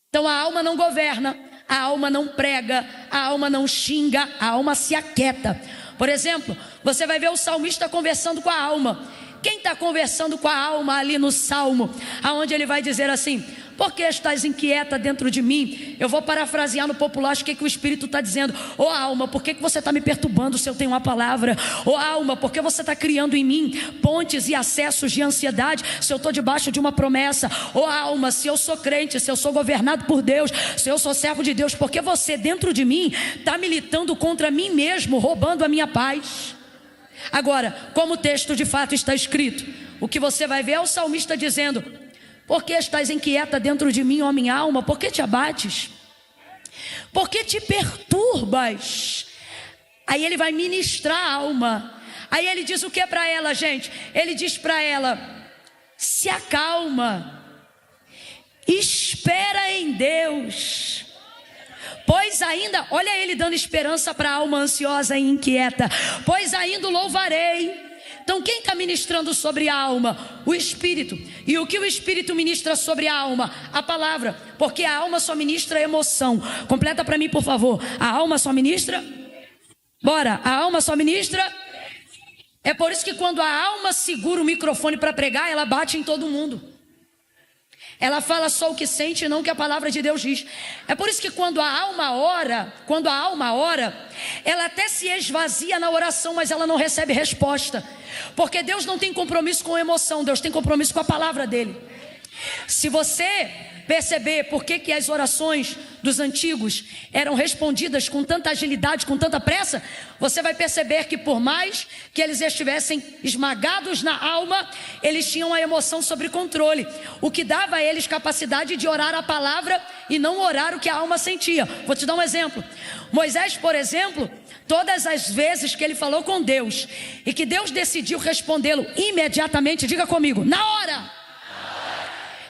Então a alma não governa, a alma não prega, a alma não xinga, a alma se aquieta. Por exemplo, você vai ver o salmista conversando com a alma. Quem está conversando com a alma ali no salmo? Aonde ele vai dizer assim: por que estás inquieta dentro de mim? Eu vou parafrasear no popular, acho que o Espírito está dizendo: ô alma, por que você está me perturbando se eu tenho uma palavra? Ô alma, por que você está criando em mim pontes e acessos de ansiedade se eu estou debaixo de uma promessa? Ô alma, se eu sou crente, se eu sou governado por Deus, se eu sou servo de Deus, por que você dentro de mim está militando contra mim mesmo, roubando a minha paz? Agora, como o texto de fato está escrito, o que você vai ver é o salmista dizendo: por que estás inquieta dentro de mim, ó minha alma? Por que te abates? Por que te perturbas? Aí ele vai ministrar a alma. Aí ele diz o que para ela, gente? Ele diz para ela: se acalma, espera em Deus. Pois ainda, olha ele dando esperança para a alma ansiosa e inquieta. Pois ainda o louvarei. Então quem está ministrando sobre a alma? O Espírito. E o que o Espírito ministra sobre a alma? A palavra. Porque a alma só ministra emoção. Completa para mim, por favor. A alma só ministra? Bora, a alma só ministra? É por isso que quando a alma segura o microfone para pregar, ela bate em todo mundo. Ela fala só o que sente e não o que a palavra de Deus diz. É por isso que quando a alma ora, ela até se esvazia na oração, mas ela não recebe resposta. Porque Deus não tem compromisso com emoção, Deus tem compromisso com a palavra dele. Se você perceber por que as orações dos antigos eram respondidas com tanta agilidade, com tanta pressa, você vai perceber que por mais que eles estivessem esmagados na alma, eles tinham a emoção sob controle, o que dava a eles capacidade de orar a palavra e não orar o que a alma sentia. Vou te dar um exemplo. Moisés, por exemplo, todas as vezes que ele falou com Deus e que Deus decidiu respondê-lo imediatamente, diga comigo, na hora,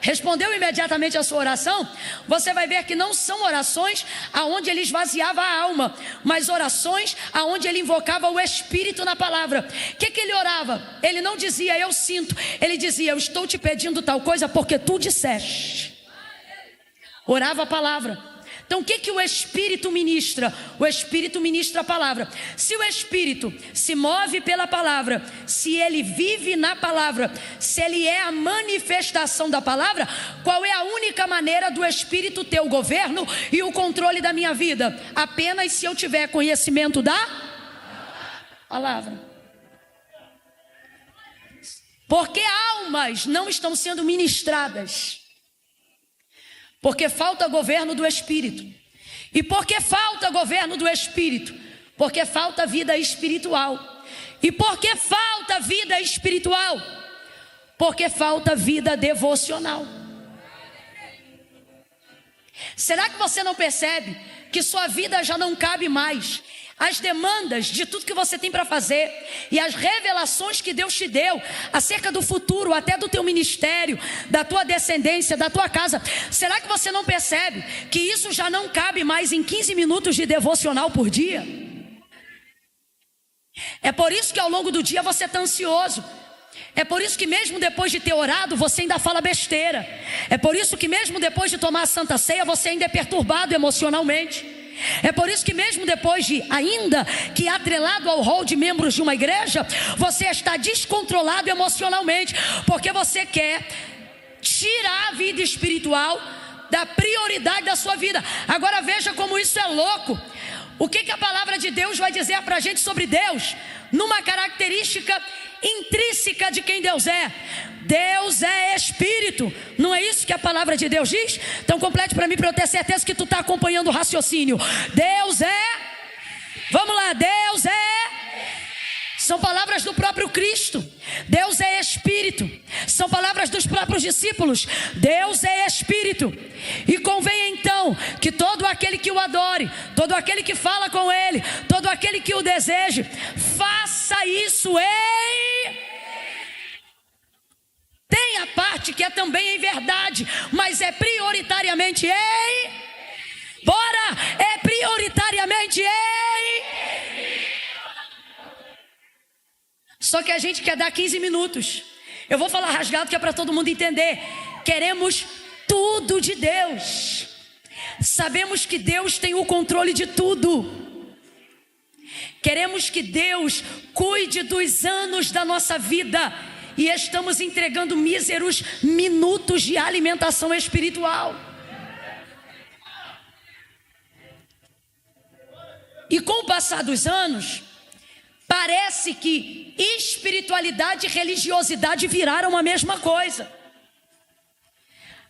respondeu imediatamente a sua oração, você vai ver que não são orações aonde ele esvaziava a alma, mas orações aonde ele invocava o Espírito na palavra. O que ele orava? Ele não dizia eu sinto, ele dizia eu estou te pedindo tal coisa porque tu disseste. Orava a palavra. Então o que o Espírito ministra? O Espírito ministra a palavra. Se o Espírito se move pela palavra, se ele vive na palavra, se ele é a manifestação da palavra, qual é a única maneira do Espírito ter o governo e o controle da minha vida? Apenas se eu tiver conhecimento da palavra. Porque almas não estão sendo ministradas, porque falta governo do Espírito. E porque falta governo do Espírito? Porque falta vida espiritual. E porque falta vida espiritual? Porque falta vida devocional. Será que você não percebe que sua vida já não cabe mais as demandas de tudo que você tem para fazer e as revelações que Deus te deu acerca do futuro, até do teu ministério, da tua descendência, da tua casa? Será que você não percebe que isso já não cabe mais em 15 minutos de devocional por dia? É por isso que ao longo do dia você está ansioso. É por isso que mesmo depois de ter orado, você ainda fala besteira. É por isso que mesmo depois de tomar a Santa Ceia, você ainda é perturbado emocionalmente. É por isso que mesmo depois de, ainda que atrelado ao rol de membros de uma igreja, você está descontrolado emocionalmente, porque você quer tirar a vida espiritual da prioridade da sua vida. Agora veja como isso é louco. O que a palavra de Deus vai dizer para a gente sobre Deus? Numa característica intrínseca de quem Deus é. Deus é Espírito. Não é isso que a palavra de Deus diz? Então complete para mim, para eu ter certeza que tu está acompanhando o raciocínio. Deus é, vamos lá, Deus é, são palavras do próprio Cristo. Deus é Espírito. São palavras dos próprios discípulos. Deus é Espírito. E convém então que todo aquele que o adore, todo aquele que fala com Ele, todo aquele que o deseje, faça isso tem a parte que é também em verdade, mas é prioritariamente é prioritariamente Só que a gente quer dar 15 minutos. Eu vou falar rasgado que é para todo mundo entender. Queremos tudo de Deus. Sabemos que Deus tem o controle de tudo. Queremos que Deus cuide dos anos da nossa vida. E estamos entregando míseros minutos de alimentação espiritual. E com o passar dos anos, parece que espiritualidade e religiosidade viraram a mesma coisa.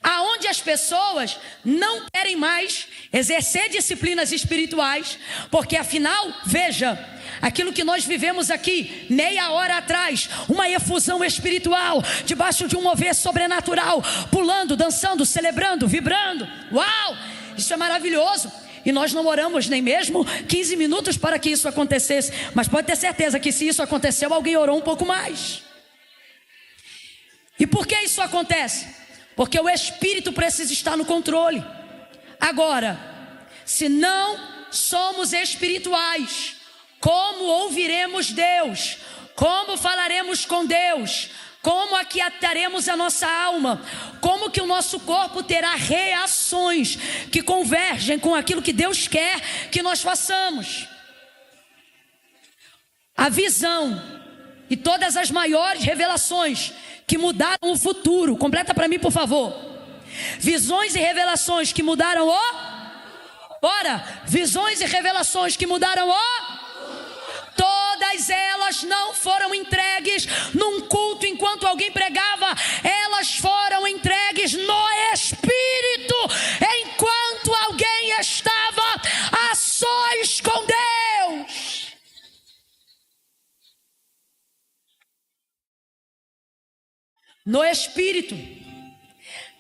Aonde as pessoas não querem mais exercer disciplinas espirituais, porque afinal, veja, aquilo que nós vivemos aqui, meia hora atrás, uma efusão espiritual, debaixo de um mover sobrenatural, pulando, dançando, celebrando, vibrando, uau, isso é maravilhoso. E nós não oramos nem mesmo 15 minutos para que isso acontecesse. Mas pode ter certeza que se isso aconteceu, alguém orou um pouco mais. E por que isso acontece? Porque o Espírito precisa estar no controle. Agora, se não somos espirituais, como ouviremos Deus? Como falaremos com Deus? Como aquietaremos a nossa alma? Como que o nosso corpo terá reações que convergem com aquilo que Deus quer que nós façamos? A visão e todas as maiores revelações que mudaram o futuro. Completa para mim, por favor. Visões e revelações que mudaram visões e revelações que mudaram todas elas não foram entregues num culto enquanto alguém pregava, elas foram entregues no Espírito. no espírito.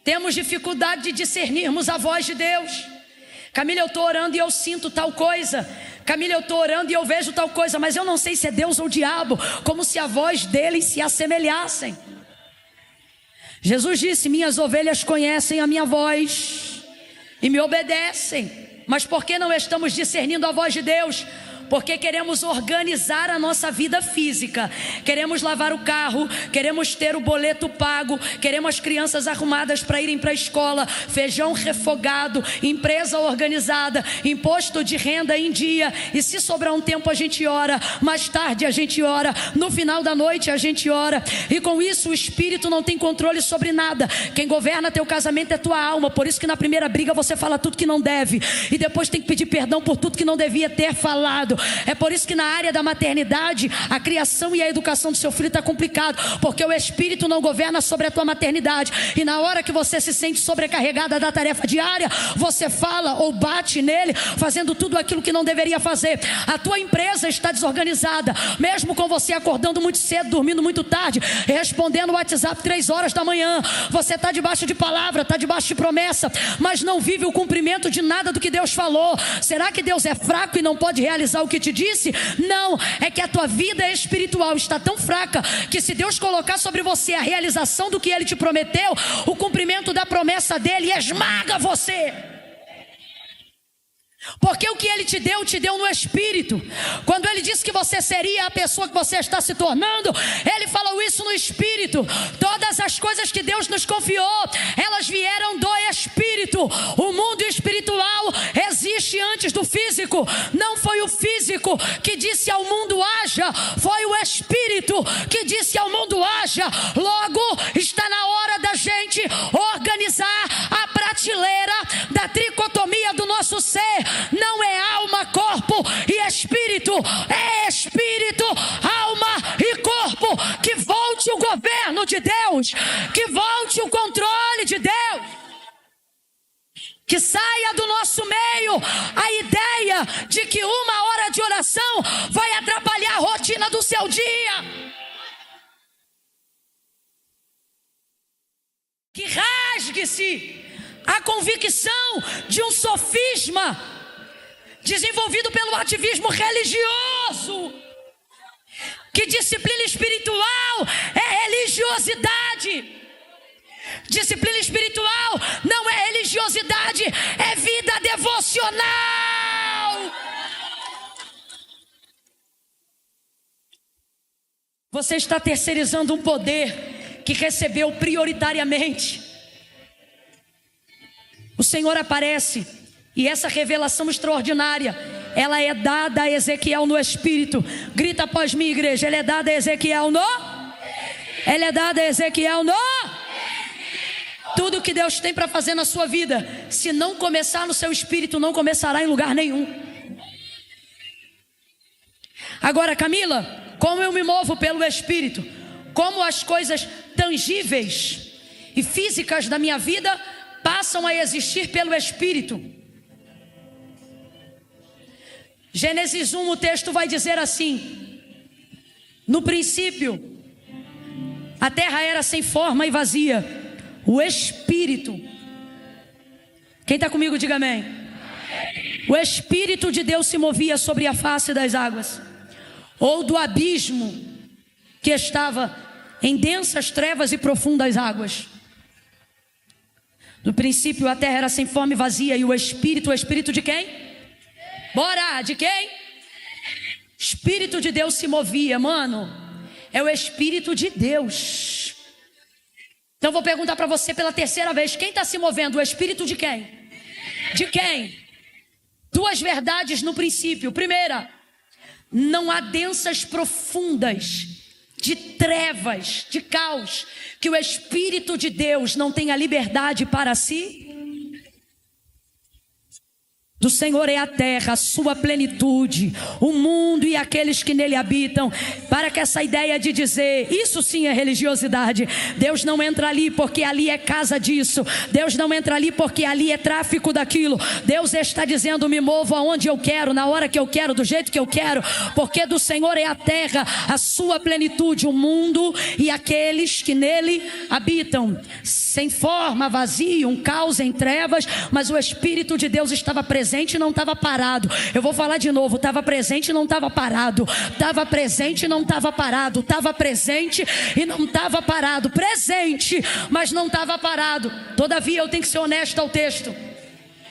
Temos dificuldade de discernirmos a voz de Deus. Camila, eu estou orando e eu sinto tal coisa. Camila, eu estou orando e eu vejo tal coisa, mas eu não sei se é Deus ou o diabo, como se a voz deles se assemelhassem. Jesus disse: minhas ovelhas conhecem a minha voz e me obedecem. Mas por que não estamos discernindo a voz de Deus? Porque queremos organizar a nossa vida física, queremos lavar o carro, queremos ter o boleto pago, queremos as crianças arrumadas para irem para a escola, feijão refogado, empresa organizada, imposto de renda em dia. E se sobrar um tempo a gente ora, mais tarde a gente ora, no final da noite a gente ora. E com isso o espírito não tem controle sobre nada. Quem governa teu casamento é tua alma. Por isso que na primeira briga você fala tudo que não deve, e depois tem que pedir perdão por tudo que não devia ter falado. É por isso que na área da maternidade, a criação e a educação do seu filho está complicado, porque o espírito não governa sobre a tua maternidade. E na hora que você se sente sobrecarregada da tarefa diária, você fala ou bate nele, fazendo tudo aquilo que não deveria fazer. A tua empresa está desorganizada, mesmo com você acordando muito cedo, dormindo muito tarde, respondendo o WhatsApp 3 horas da manhã. Você está debaixo de palavra, está debaixo de promessa, mas não vive o cumprimento de nada do que Deus falou. Será que Deus é fraco e não pode realizar o que te disse? Não, é que a tua vida espiritual está tão fraca que se Deus colocar sobre você a realização do que Ele te prometeu, o cumprimento da promessa dEle esmaga você. Porque o que Ele te deu no espírito. Quando Ele disse que você seria a pessoa que você está se tornando, Ele falou isso no espírito. Todas as coisas que Deus nos confiou, elas vieram do espírito. O mundo espiritual existe antes do físico. Não foi o físico que disse ao mundo haja, foi o espírito que disse ao mundo haja. Logo, está na hora da gente organizar a prateleira da tricotomia do nosso ser. Não é alma, corpo e espírito, é espírito, alma e corpo. Que volte o governo de Deus, que volte o controle de Deus, que saia do nosso meio a ideia de que 1 hora de oração vai atrapalhar a rotina do seu dia. Que rasgue-se a convicção de um sofisma desenvolvido pelo ativismo religioso, que disciplina espiritual é religiosidade. Disciplina espiritual não é religiosidade, é vida devocional. Você está terceirizando um poder que recebeu prioritariamente. O Senhor aparece, e essa revelação extraordinária, ela é dada a Ezequiel no espírito. Grita após mim, igreja. Ela é dada a Ezequiel no? Ela é dada a Ezequiel no? Tudo que Deus tem para fazer na sua vida, se não começar no seu espírito, não começará em lugar nenhum. Agora, Camila, como eu me movo pelo espírito? Como as coisas tangíveis e físicas da minha vida passam a existir pelo espírito? Gênesis 1, o texto vai dizer assim: no princípio a terra era sem forma e vazia, o Espírito, quem está comigo diga amém. O Espírito de Deus se movia sobre a face das águas, ou do abismo que estava em densas trevas e profundas águas. No princípio a terra era sem forma e vazia, e o Espírito de quem? Bora, de quem? Espírito de Deus se movia, mano. É o Espírito de Deus. Então vou perguntar para você pela terceira vez: quem está se movendo? O Espírito de quem? De quem? Duas verdades no princípio. Primeira, não há densas profundas de trevas, de caos, que o Espírito de Deus não tenha liberdade para si. Do Senhor é a terra, a sua plenitude, o mundo e aqueles que nele habitam. Para que essa ideia de dizer, isso sim é religiosidade. Deus não entra ali porque ali é casa disso. Deus não entra ali porque ali é tráfico daquilo. Deus está dizendo, me movo aonde eu quero, na hora que eu quero, do jeito que eu quero. Porque do Senhor é a terra, a sua plenitude, o mundo e aqueles que nele habitam. Sem forma, vazio, um caos em trevas, mas o Espírito de Deus estava presente e não estava parado. Eu vou falar de novo, estava presente e não estava parado. Estava presente e não estava parado. Estava presente e não estava parado. Presente, mas não estava parado. Todavia eu tenho que ser honesto ao texto.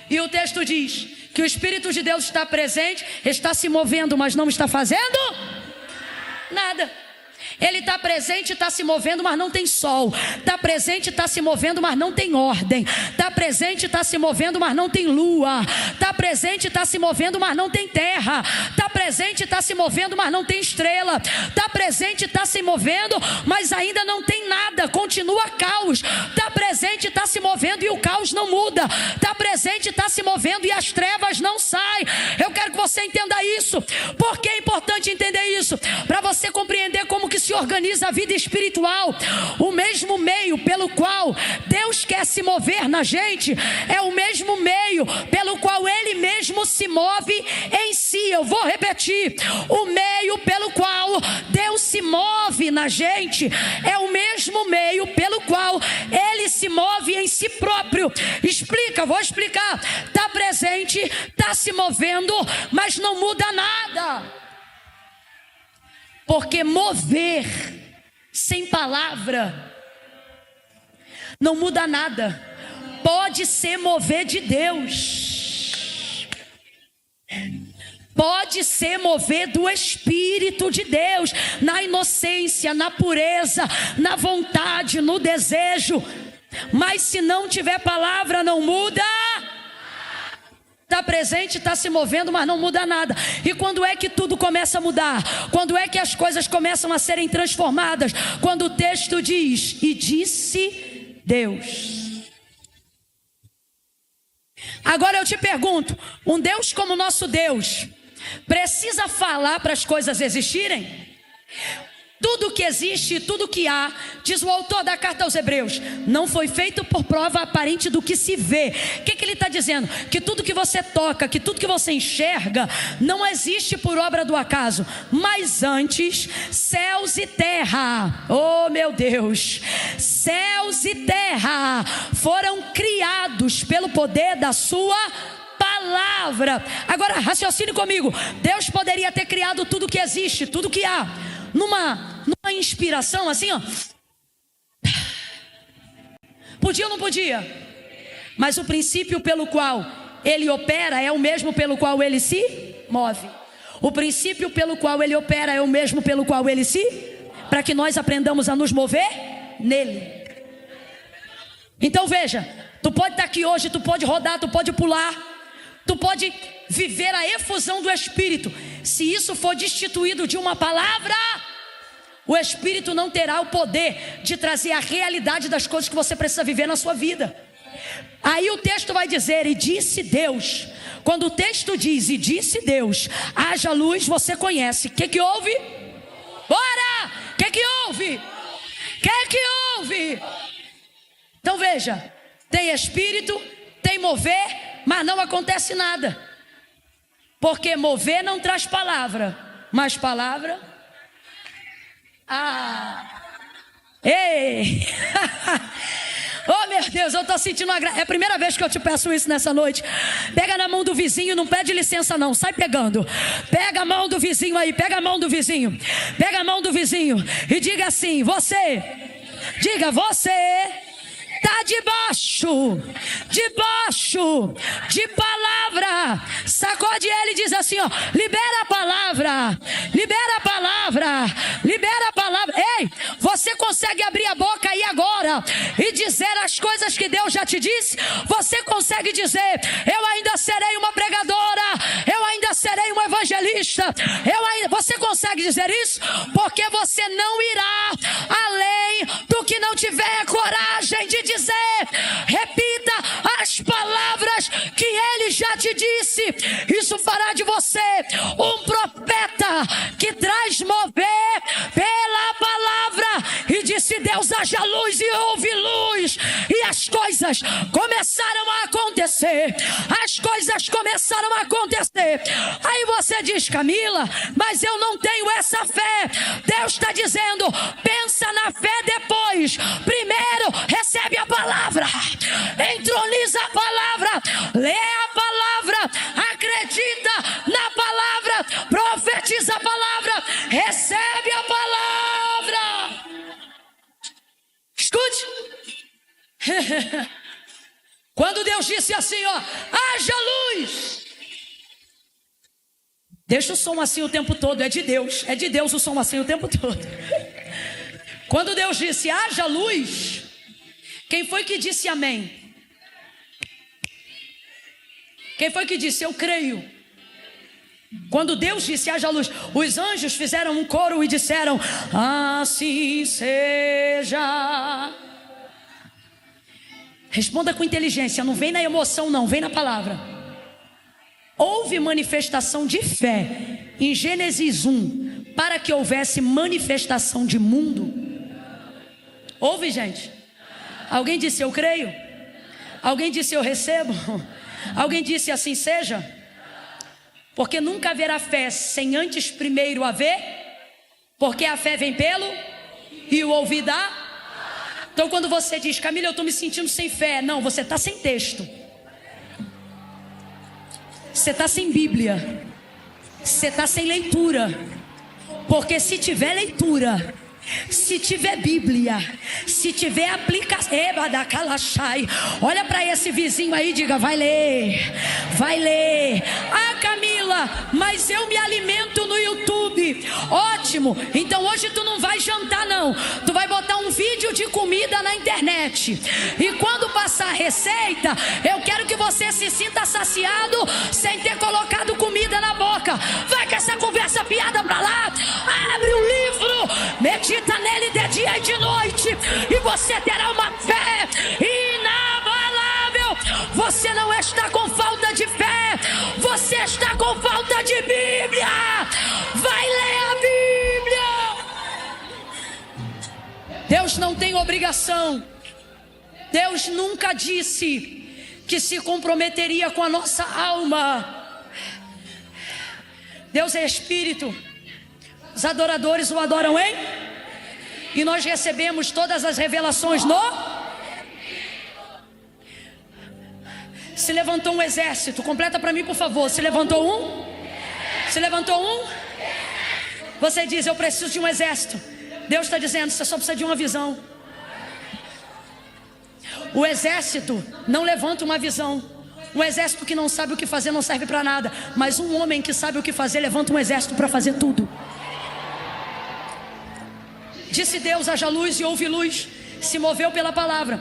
E o texto diz que o Espírito de Deus está presente, está se movendo, mas não está fazendo nada. Ele está presente e está se movendo, mas não tem sol. Está presente e está se movendo, mas não tem ordem. Está presente e está se movendo, mas não tem lua. Está presente e está se movendo, mas não tem terra. Está presente e está se movendo, mas não tem estrela. Está presente e está se movendo, mas ainda não tem nada. Continua caos. Está presente e está se movendo e o caos não muda. Está presente e está se movendo e as trevas não saem. Eu quero que você entenda isso. Por que é importante entender isso? Para você compreender como que se organiza a vida espiritual. O mesmo meio pelo qual Deus quer se mover na gente é o mesmo meio pelo qual Ele mesmo se move em si. Eu vou repetir: o meio pelo qual Deus se move na gente é o mesmo meio pelo qual Ele se move em si próprio. Explica, vou explicar. Está presente, está se movendo, mas não muda nada. Porque mover sem palavra não muda nada. Pode ser mover de Deus, pode ser mover do Espírito de Deus, na inocência, na pureza, na vontade, no desejo. Mas se não tiver palavra, não muda. Está presente, está se movendo, mas não muda nada. E quando é que tudo começa a mudar? Quando é que as coisas começam a serem transformadas? Quando o texto diz, e disse Deus. Agora eu te pergunto, um Deus como o nosso Deus precisa falar para as coisas existirem? Tudo que existe, tudo que há, diz o autor da carta aos Hebreus, não foi feito por prova aparente do que se vê. O que ele está dizendo? Que tudo que você toca, que tudo que você enxerga, não existe por obra do acaso. Mas antes, céus e terra, oh meu Deus, céus e terra foram criados pelo poder da sua palavra. Agora raciocine comigo. Deus poderia ter criado tudo que existe, tudo que há, numa inspiração assim, ó. Podia ou não podia? Mas o princípio pelo qual ele opera é o mesmo pelo qual ele se move. O princípio pelo qual ele opera é o mesmo pelo qual ele se... Para que nós aprendamos a nos mover nele. Então veja, tu pode estar aqui hoje, tu pode rodar, tu pode pular, tu pode viver a efusão do Espírito. Se isso for destituído de uma palavra, o Espírito não terá o poder de trazer a realidade das coisas que você precisa viver na sua vida. Aí o texto vai dizer, e disse Deus. Quando o texto diz, e disse Deus, haja luz, você conhece. O que houve? Bora! O que houve? O que houve? Então veja, tem Espírito, tem mover, mas não acontece nada. Porque mover não traz palavra, mas palavra... Ei! Oh meu Deus, eu estou sentindo uma graça. É a primeira vez que eu te peço isso nessa noite. Pega na mão do vizinho, não pede licença não, sai pegando. Pega a mão do vizinho aí, pega a mão do vizinho. Pega a mão do vizinho e diga assim, você. Diga, você está debaixo de palavra. Sacode ele e diz assim, ó, libera a palavra, libera a palavra, libera a palavra. Ei, você consegue abrir a boca aí agora e dizer as coisas que Deus já te disse? Você consegue dizer, eu ainda serei uma pregadora, eu ainda serei um evangelista, você consegue dizer isso? Porque você não irá além do que não tiver coragem de dizer. Repita as palavras que ele já te disse. isso fará de você um profeta que traz mover pela palavra. E disse Deus: haja luz, e houve luz. E as coisas começaram a acontecer. As coisas começaram a acontecer. Aí você diz: Camila, mas eu não tenho essa fé. Deus está dizendo: pensa na fé depois. Primeiro recebe a palavra, entroniza a palavra, lê a palavra, acredita na palavra, profetiza a palavra, recebe a palavra. Escute. Quando Deus disse assim, ó, haja luz. Deixa o som assim o tempo todo, é de Deus o som assim o tempo todo. Quando Deus disse haja luz, quem foi que disse amém? Quem foi que disse eu creio? Quando Deus disse haja luz, os anjos fizeram um coro e disseram assim seja. Responda com inteligência, não vem na emoção não, vem na palavra. Houve manifestação de fé em Gênesis 1 para que houvesse manifestação de mundo? Houve, gente? Alguém disse eu creio? Alguém disse eu recebo? Alguém disse assim seja? Porque nunca haverá fé sem antes primeiro haver, porque a fé vem pelo e o ouvir dá. Então quando você diz, Camila, eu estou me sentindo sem fé, não, você está sem texto, você está sem Bíblia, você está sem leitura. Porque se tiver leitura, se tiver Bíblia, se tiver aplicação, olha para esse vizinho aí e diga, vai ler, vai ler. Ah, Camila, mas eu me alimento no YouTube. Ótimo, então hoje tu não vai jantar não, tu vai botar um vídeo de comida na internet. E quando passar a receita, eu quero que você se sinta saciado sem ter colocado comida na boca. Vai com essa conversa fiada pra lá, abre o livro, medita nele de dia e de noite, e você terá uma fé inabalável. Você não está com falta de fé, você está com falta de Bíblia. Vai ler a Bíblia. Deus não tem obrigação, Deus nunca disse que se comprometeria com a nossa alma. Deus é Espírito, os adoradores o adoram em... E nós recebemos todas as revelações no... Se levantou um exército, completa para mim por favor. Se levantou um? Se levantou um? Você diz, eu preciso de um exército. Deus está dizendo, você só precisa de uma visão. O exército não levanta uma visão. Um exército que não sabe o que fazer não serve para nada. Mas um homem que sabe o que fazer levanta um exército para fazer tudo. Disse Deus, haja luz, e houve luz. Se moveu pela palavra,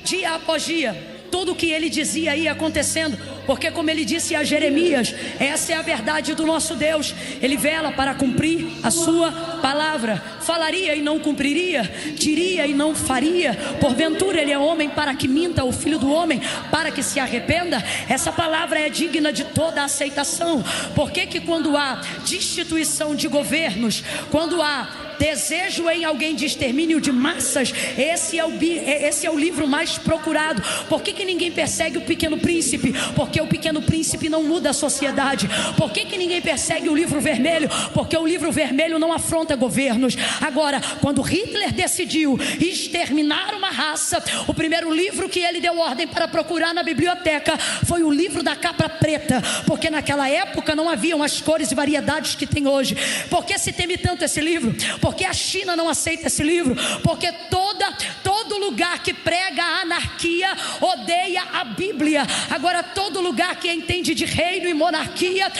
dia após dia. Tudo o que ele dizia ia acontecendo. Porque como ele disse a Jeremias, essa é a verdade do nosso Deus. Ele vela para cumprir a sua palavra. Falaria e não cumpriria, diria e não faria. Porventura ele é homem para que minta, o filho do homem para que se arrependa. Essa palavra é digna de toda aceitação. Por que que quando há destituição de governos, quando há desejo em alguém de extermínio de massas, esse é o livro mais procurado? Por que que ninguém persegue o Pequeno Príncipe? Porque o Pequeno Príncipe não muda a sociedade. Por que que ninguém persegue o Livro Vermelho? Porque o Livro Vermelho não afronta governos. Agora, quando Hitler decidiu exterminar uma raça, o primeiro livro que ele deu ordem para procurar na biblioteca foi o livro da capa preta, porque naquela época não haviam as cores e variedades que tem hoje. Por que se teme tanto esse livro? Porque a China não aceita esse livro. Porque todo lugar que prega a anarquia odeia a Bíblia. Agora todo lugar que entende de reino e monarquia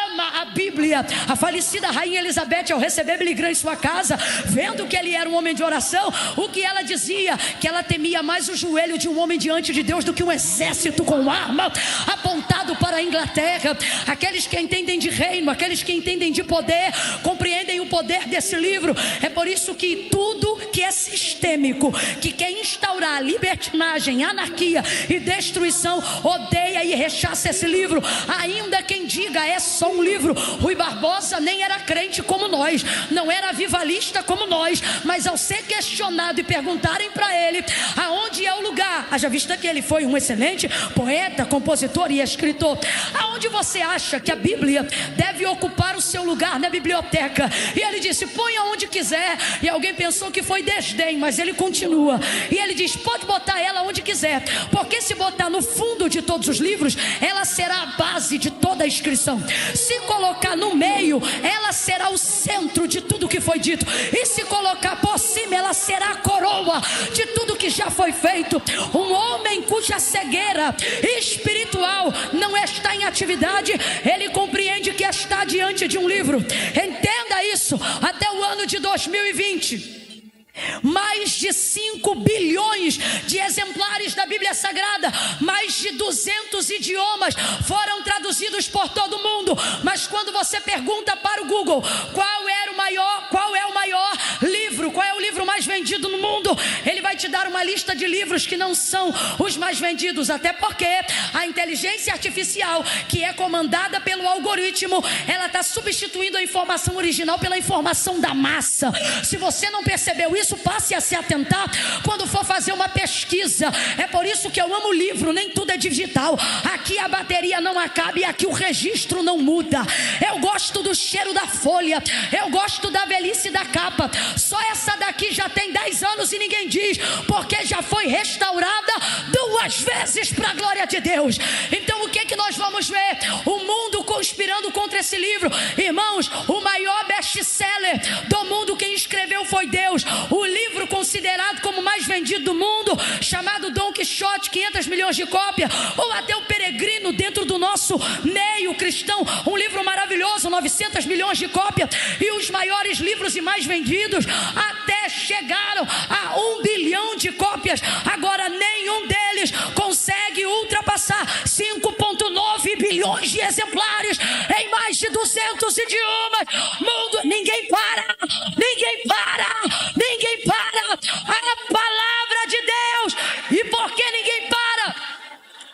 ama a Bíblia. A falecida rainha Elizabeth, ao receber Billy Graham em sua casa, vendo que ele era um homem de oração, o que ela dizia? Que ela temia mais o joelho de um homem diante de Deus do que um exército com arma apontado para da Inglaterra. Aqueles que entendem de reino, aqueles que entendem de poder, compreendem o poder desse livro. É por isso que tudo que é sistêmico, que quer instaurar libertinagem, anarquia e destruição, odeia e rechaça esse livro. Ainda quem diga é só um livro. Rui Barbosa nem era crente como nós, não era avivalista como nós, mas ao ser questionado e perguntarem para ele aonde é o lugar, haja vista que ele foi um excelente poeta, compositor e escritor, aonde você acha que a Bíblia deve ocupar o seu lugar na biblioteca? E ele disse: põe aonde quiser. E alguém pensou que foi desdém, mas ele continua. E ele diz: pode botar ela onde quiser, porque se botar no fundo de todos os livros, ela será a base de toda a inscrição. Se colocar no meio, ela será o centro de tudo que foi dito. E se colocar por cima, ela será a coroa de tudo que já foi feito. Um homem cuja cegueira espiritual não está em atividade, ele compreende que está diante de um livro. Entenda isso. Até o ano de 2020, mais de 5 bilhões de exemplares da Bíblia Sagrada, mais de 200 idiomas foram traduzidos por todo o mundo. Mas quando você pergunta para o Google qual é o maior livro, qual é o livro mais vendido no mundo, ele vai te dar uma lista de livros que não são os mais vendidos, até porque a inteligência artificial, que é comandada pelo algoritmo, ela está substituindo a informação original pela informação da massa. Se você não percebeu isso, passe a se atentar quando for fazer uma pesquisa. É por isso que eu amo o livro, nem tudo é digital. Aqui a bateria não acaba e aqui o registro não muda. Eu gosto do cheiro da folha, eu gosto da velhice da capa. Só essa daqui já tem 10 anos e ninguém diz, porque já foi restaurada 2 vezes para a glória de Deus. Então o que que nós vamos ver? O mundo conspirando contra esse livro. Irmãos, o maior best-seller do mundo, quem escreveu foi Deus. O livro considerado como o mais vendido do mundo, chamado Dom Quixote, 500 milhões de cópias, ou até o Peregrino, dentro do nosso meio cristão, um livro maravilhoso, 900 milhões de cópias. E os maiores livros e mais vendidos até chegaram a 1 bilhão de cópias. Agora nenhum deles consegue ultrapassar 5,9 bilhões de exemplares em mais de 200 idiomas. Mundo, ninguém para, ninguém para, ninguém para. A palavra de Deus. E por que ninguém para?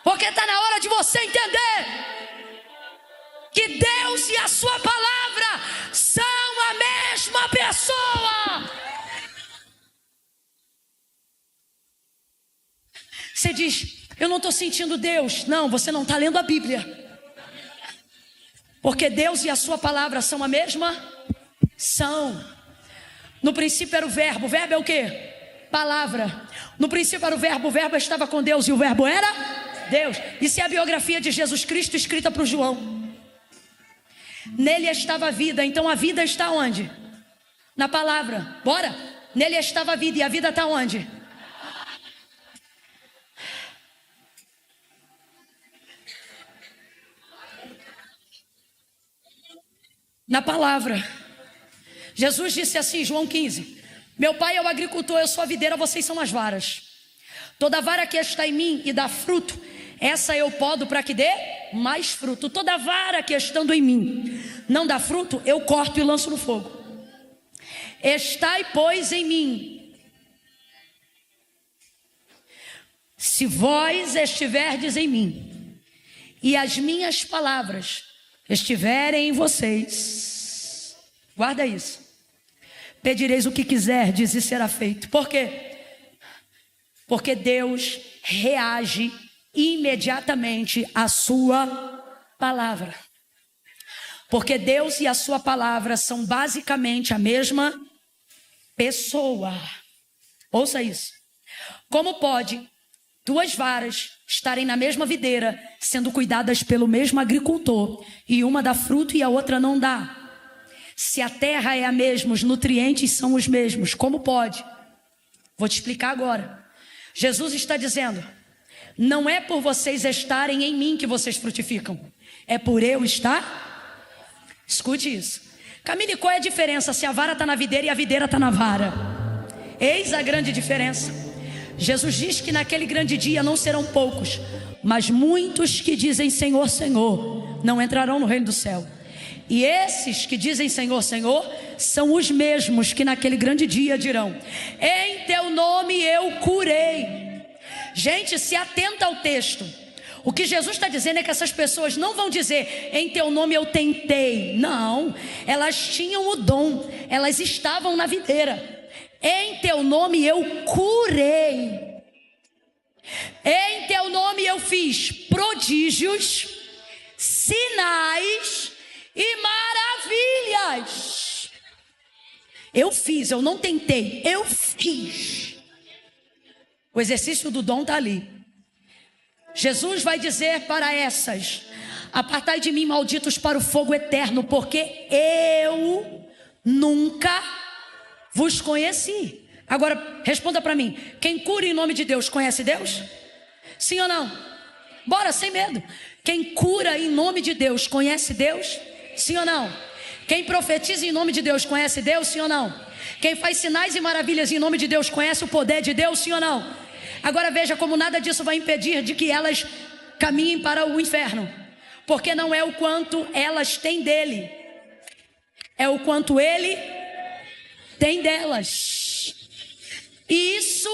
Porque está na hora de você entender que Deus e a sua palavra são a mesma pessoa. Você diz: eu não estou sentindo Deus. Não, você não está lendo a Bíblia. Porque Deus e a sua palavra são a mesma? São. No princípio era o verbo é o quê? Palavra. No princípio era o verbo estava com Deus e o verbo era Deus. Isso é a biografia de Jesus Cristo escrita para o João. Nele estava a vida, então a vida está onde? Na palavra. Bora? Nele estava a vida, e a vida está onde? Na palavra. Jesus disse assim, João 15: meu pai é o agricultor, eu sou a videira, vocês são as varas. Toda vara que está em mim e dá fruto, essa eu podo para que dê mais fruto. Toda vara que estando em mim não dá fruto, eu corto e lanço no fogo. Estai, pois, em mim, se vós estiverdes em mim, e as minhas palavras estiverem em vocês, guarda isso, pedireis o que quiserdes e será feito. Por quê? Porque Deus reage imediatamente à sua palavra. Porque Deus e a sua palavra são basicamente a mesma pessoa. Ouça isso. Como pode 2 varas estarem na mesma videira, sendo cuidadas pelo mesmo agricultor, e uma dá fruto e a outra não dá? Se a terra é a mesma, os nutrientes são os mesmos, como pode? Vou te explicar agora. Jesus está dizendo: não é por vocês estarem em mim que vocês frutificam, é por eu estar. Escute isso. Camille, qual é a diferença se a vara está na videira e a videira está na vara? Eis a grande diferença. Jesus diz que naquele grande dia não serão poucos, mas muitos que dizem Senhor, Senhor, não entrarão no reino do céu. E esses que dizem Senhor, Senhor, são os mesmos que naquele grande dia dirão: em teu nome eu curei. Gente, se atenta ao texto. O que Jesus está dizendo é que essas pessoas não vão dizer: em teu nome eu tentei. Não, elas tinham o dom, elas estavam na videira. Em teu nome eu curei. Em teu nome eu fiz prodígios, sinais e maravilhas. Eu fiz, eu não tentei, eu fiz. O exercício do dom está ali. Jesus vai dizer para essas: apartai de mim, malditos, para o fogo eterno, porque eu nunca vos conheci. Agora responda para mim: quem cura em nome de Deus conhece Deus? Sim ou não? Bora, sem medo. Quem cura em nome de Deus conhece Deus? Sim ou não? Quem profetiza em nome de Deus conhece Deus? Sim ou não? Quem faz sinais e maravilhas em nome de Deus conhece o poder de Deus? Sim ou não? Agora veja como nada disso vai impedir de que elas caminhem para o inferno, porque não é o quanto elas têm dele, é o quanto ele tem delas. E isso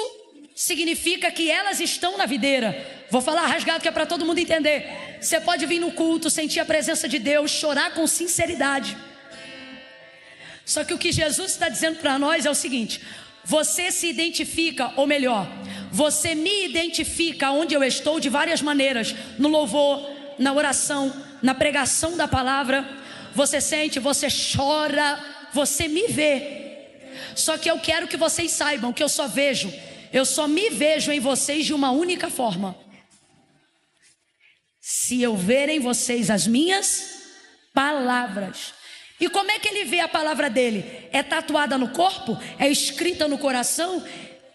significa que elas estão na videira. Vou falar rasgado que é para todo mundo entender. Você pode vir no culto, sentir a presença de Deus, chorar com sinceridade. Só que o que Jesus está dizendo para nós é o seguinte: você se identifica, ou melhor, você me identifica onde eu estou de várias maneiras. No louvor, na oração, na pregação da palavra. Você sente, você chora, você me vê. Só que eu quero que vocês saibam que eu só me vejo em vocês de uma única forma: se eu ver em vocês as minhas palavras. E como é que ele vê a palavra dele? É tatuada no corpo? É escrita no coração?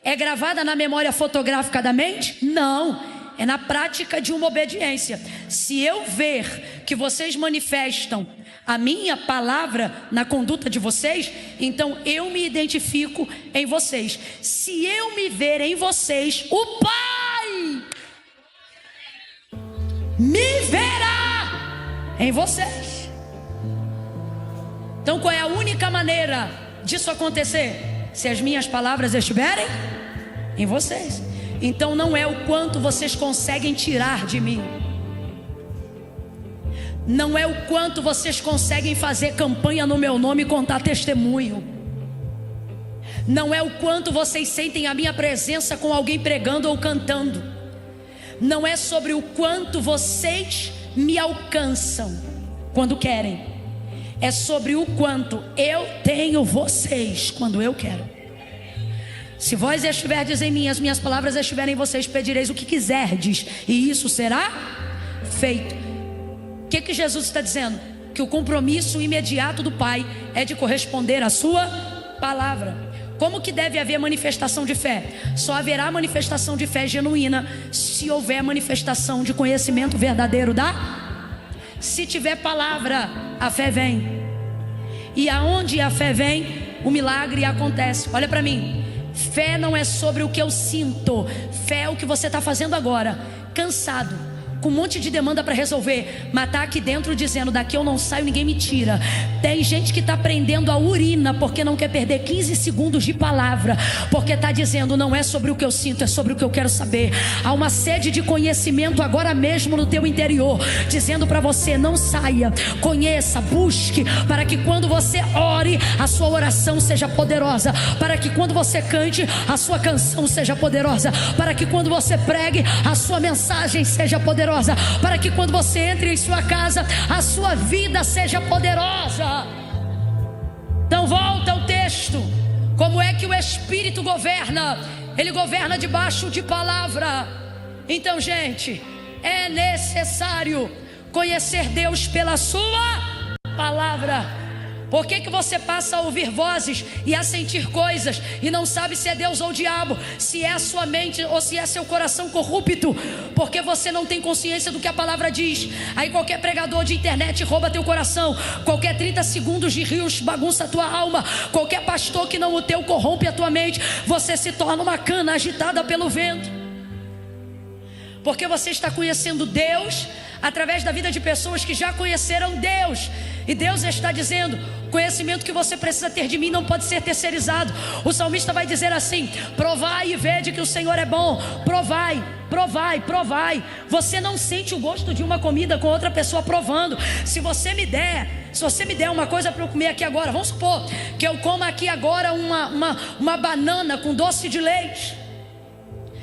É gravada na memória fotográfica da mente? Não, é na prática de uma obediência. Se eu ver que vocês manifestam a minha palavra na conduta de vocês, então eu me identifico em vocês. Se eu me ver em vocês, o Pai me verá em vocês. Então qual é a única maneira disso acontecer? Se as minhas palavras estiverem em vocês. Então não é o quanto vocês conseguem tirar de mim, não é o quanto vocês conseguem fazer campanha no meu nome e contar testemunho, não é o quanto vocês sentem a minha presença com alguém pregando ou cantando, não é sobre o quanto vocês me alcançam quando querem, é sobre o quanto eu tenho vocês quando eu quero. Se vós estiverdes em mim, as minhas palavras estiverem em vocês, pedireis o que quiserdes, e isso será feito. O que Jesus está dizendo? Que o compromisso imediato do Pai é de corresponder à sua palavra. Como que deve haver manifestação de fé? Só haverá manifestação de fé genuína se houver manifestação de conhecimento verdadeiro Se tiver palavra, a fé vem. E aonde a fé vem, o milagre acontece. Olha para mim. Fé não é sobre o que eu sinto. Fé é o que você está fazendo agora, cansado, com um monte de demanda para resolver, mas está aqui dentro dizendo: daqui eu não saio, ninguém me tira. Tem gente que está prendendo a urina porque não quer perder 15 segundos de palavra, porque está dizendo: não é sobre o que eu sinto, é sobre o que eu quero saber. Há uma sede de conhecimento agora mesmo no teu interior, dizendo para você: não saia, conheça, busque, para que quando você ore, a sua oração seja poderosa, para que quando você cante, a sua canção seja poderosa, para que quando você pregue, a sua mensagem seja poderosa, para que quando você entre em sua casa, a sua vida seja poderosa. Então volta ao texto. Como é que o Espírito governa? Ele governa debaixo de palavra. Então, gente, é necessário conhecer Deus pela sua palavra. Por que você passa a ouvir vozes e a sentir coisas e não sabe se é Deus ou o diabo, se é a sua mente ou se é seu coração corrupto? Porque você não tem consciência do que a palavra diz. Aí qualquer pregador de internet rouba teu coração, qualquer 30 segundos de rios bagunça a tua alma, qualquer pastor que não o teu corrompe a tua mente. Você se torna uma cana agitada pelo vento. Porque você está conhecendo Deus através da vida de pessoas que já conheceram Deus. E Deus está dizendo: o conhecimento que você precisa ter de mim não pode ser terceirizado. O salmista vai dizer assim: provai e vede que o Senhor é bom. Provai, provai, provai. Você não sente o gosto de uma comida com outra pessoa provando. Se você me der uma coisa para eu comer aqui agora, vamos supor que eu coma aqui agora uma banana com doce de leite.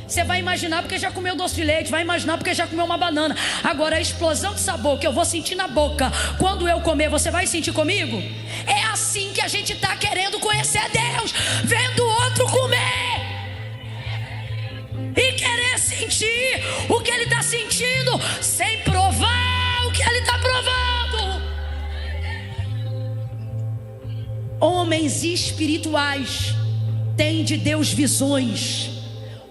Você vai imaginar porque já comeu doce de leite, vai imaginar porque já comeu uma banana. Agora a explosão de sabor que eu vou sentir na boca quando eu comer, você vai sentir comigo? É assim que a gente está querendo conhecer Deus, vendo o outro comer e querer sentir o que ele está sentindo, sem provar o que ele está provando. Homens espirituais têm de Deus visões.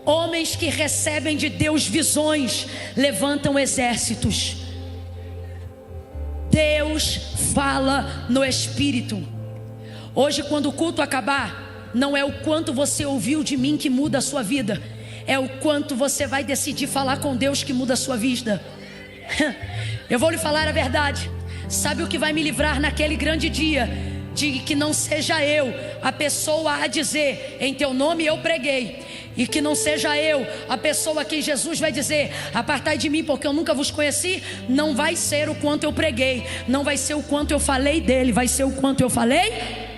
Homens que recebem de Deus visões levantam exércitos. Deus fala no Espírito. Hoje, quando o culto acabar, não é o quanto você ouviu de mim que muda a sua vida, é o quanto você vai decidir falar com Deus que muda a sua vida. Eu vou lhe falar a verdade. Sabe o que vai me livrar naquele grande dia? De que não seja eu a pessoa a dizer: em teu nome eu preguei. E que não seja eu a pessoa que Jesus vai dizer: apartai de mim porque eu nunca vos conheci. Não vai ser o quanto eu preguei, não vai ser o quanto eu falei dele, vai ser o quanto eu falei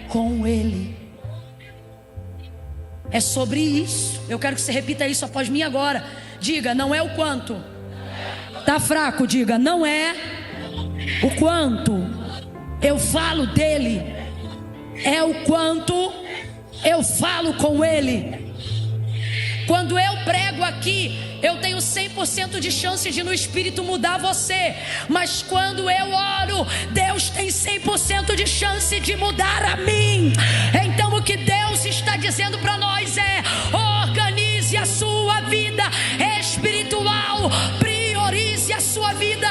com ele. É sobre isso. Eu quero que você repita isso após mim agora. Diga: não é o quanto. Tá fraco, diga: não é o quanto eu falo dele, é o quanto eu falo com ele. Quando eu prego aqui, eu tenho 100% de chance de no Espírito mudar você. Mas quando eu oro, Deus tem 100% de chance de mudar a mim. Então o que Deus está dizendo para nós é: organize a sua vida espiritual. Priorize a sua vida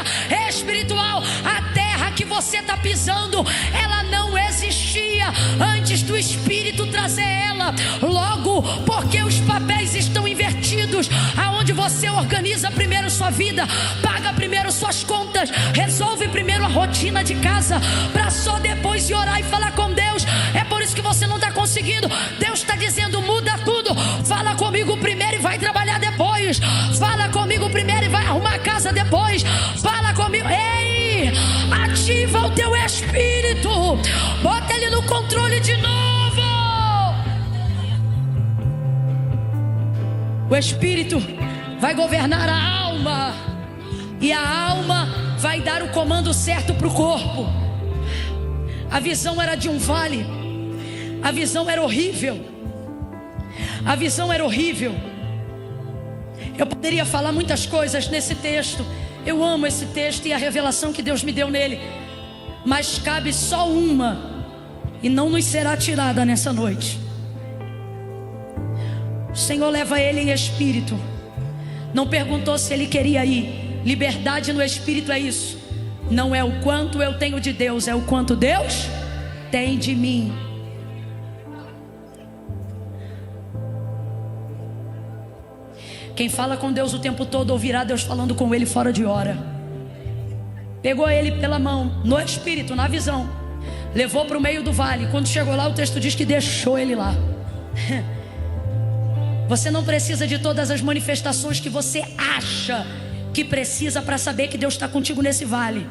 espiritual. A terra que você está pisando, ela não existia antes do Espírito trazer ela. Logo, porque os papéis estão invertidos, aonde você organiza primeiro sua vida, paga primeiro suas contas, resolve primeiro a rotina de casa, para só depois ir orar e falar com Deus. É por isso que você não está conseguindo. Deus está dizendo: muda tudo. Fala comigo primeiro e vai trabalhar depois. Fala comigo primeiro e vai arrumar a casa depois. Fala comigo. Ei, ativa o teu espírito, bota ele no controle de novo. O Espírito vai governar a alma, e a alma vai dar o comando certo para o corpo. A visão era de um vale. A visão era horrível. A visão era horrível. Eu poderia falar muitas coisas nesse texto. Eu amo esse texto e a revelação que Deus me deu nele, mas cabe só uma, e não nos será tirada nessa noite. O Senhor leva ele em espírito. Não perguntou se ele queria ir. Liberdade no espírito é isso. Não é o quanto eu tenho de Deus, é o quanto Deus tem de mim. Quem fala com Deus o tempo todo ouvirá Deus falando com ele fora de hora. Pegou ele pela mão, no espírito, na visão, levou para o meio do vale. Quando chegou lá, o texto diz que deixou ele lá. Você não precisa de todas as manifestações que você acha que precisa para saber que Deus está contigo nesse vale.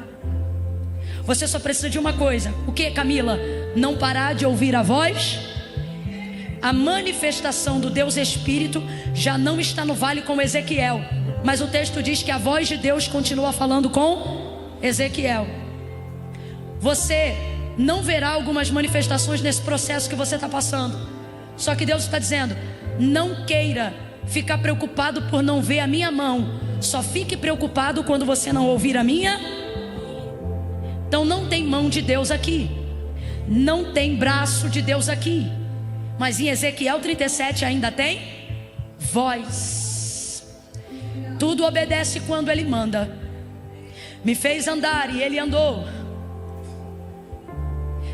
Você só precisa de uma coisa. O que, Camila? Não parar de ouvir a voz. A manifestação do Deus Espírito já não está no vale com Ezequiel, mas o texto diz que a voz de Deus continua falando com Ezequiel. Você não verá algumas manifestações nesse processo que você está passando. Só que Deus está dizendo: não queira ficar preocupado por não ver a minha mão. Só fique preocupado quando você não ouvir a minha. Então não tem mão de Deus aqui, não tem braço de Deus aqui, mas em Ezequiel 37 ainda tem voz. Tudo obedece quando Ele manda. Me fez andar e Ele andou.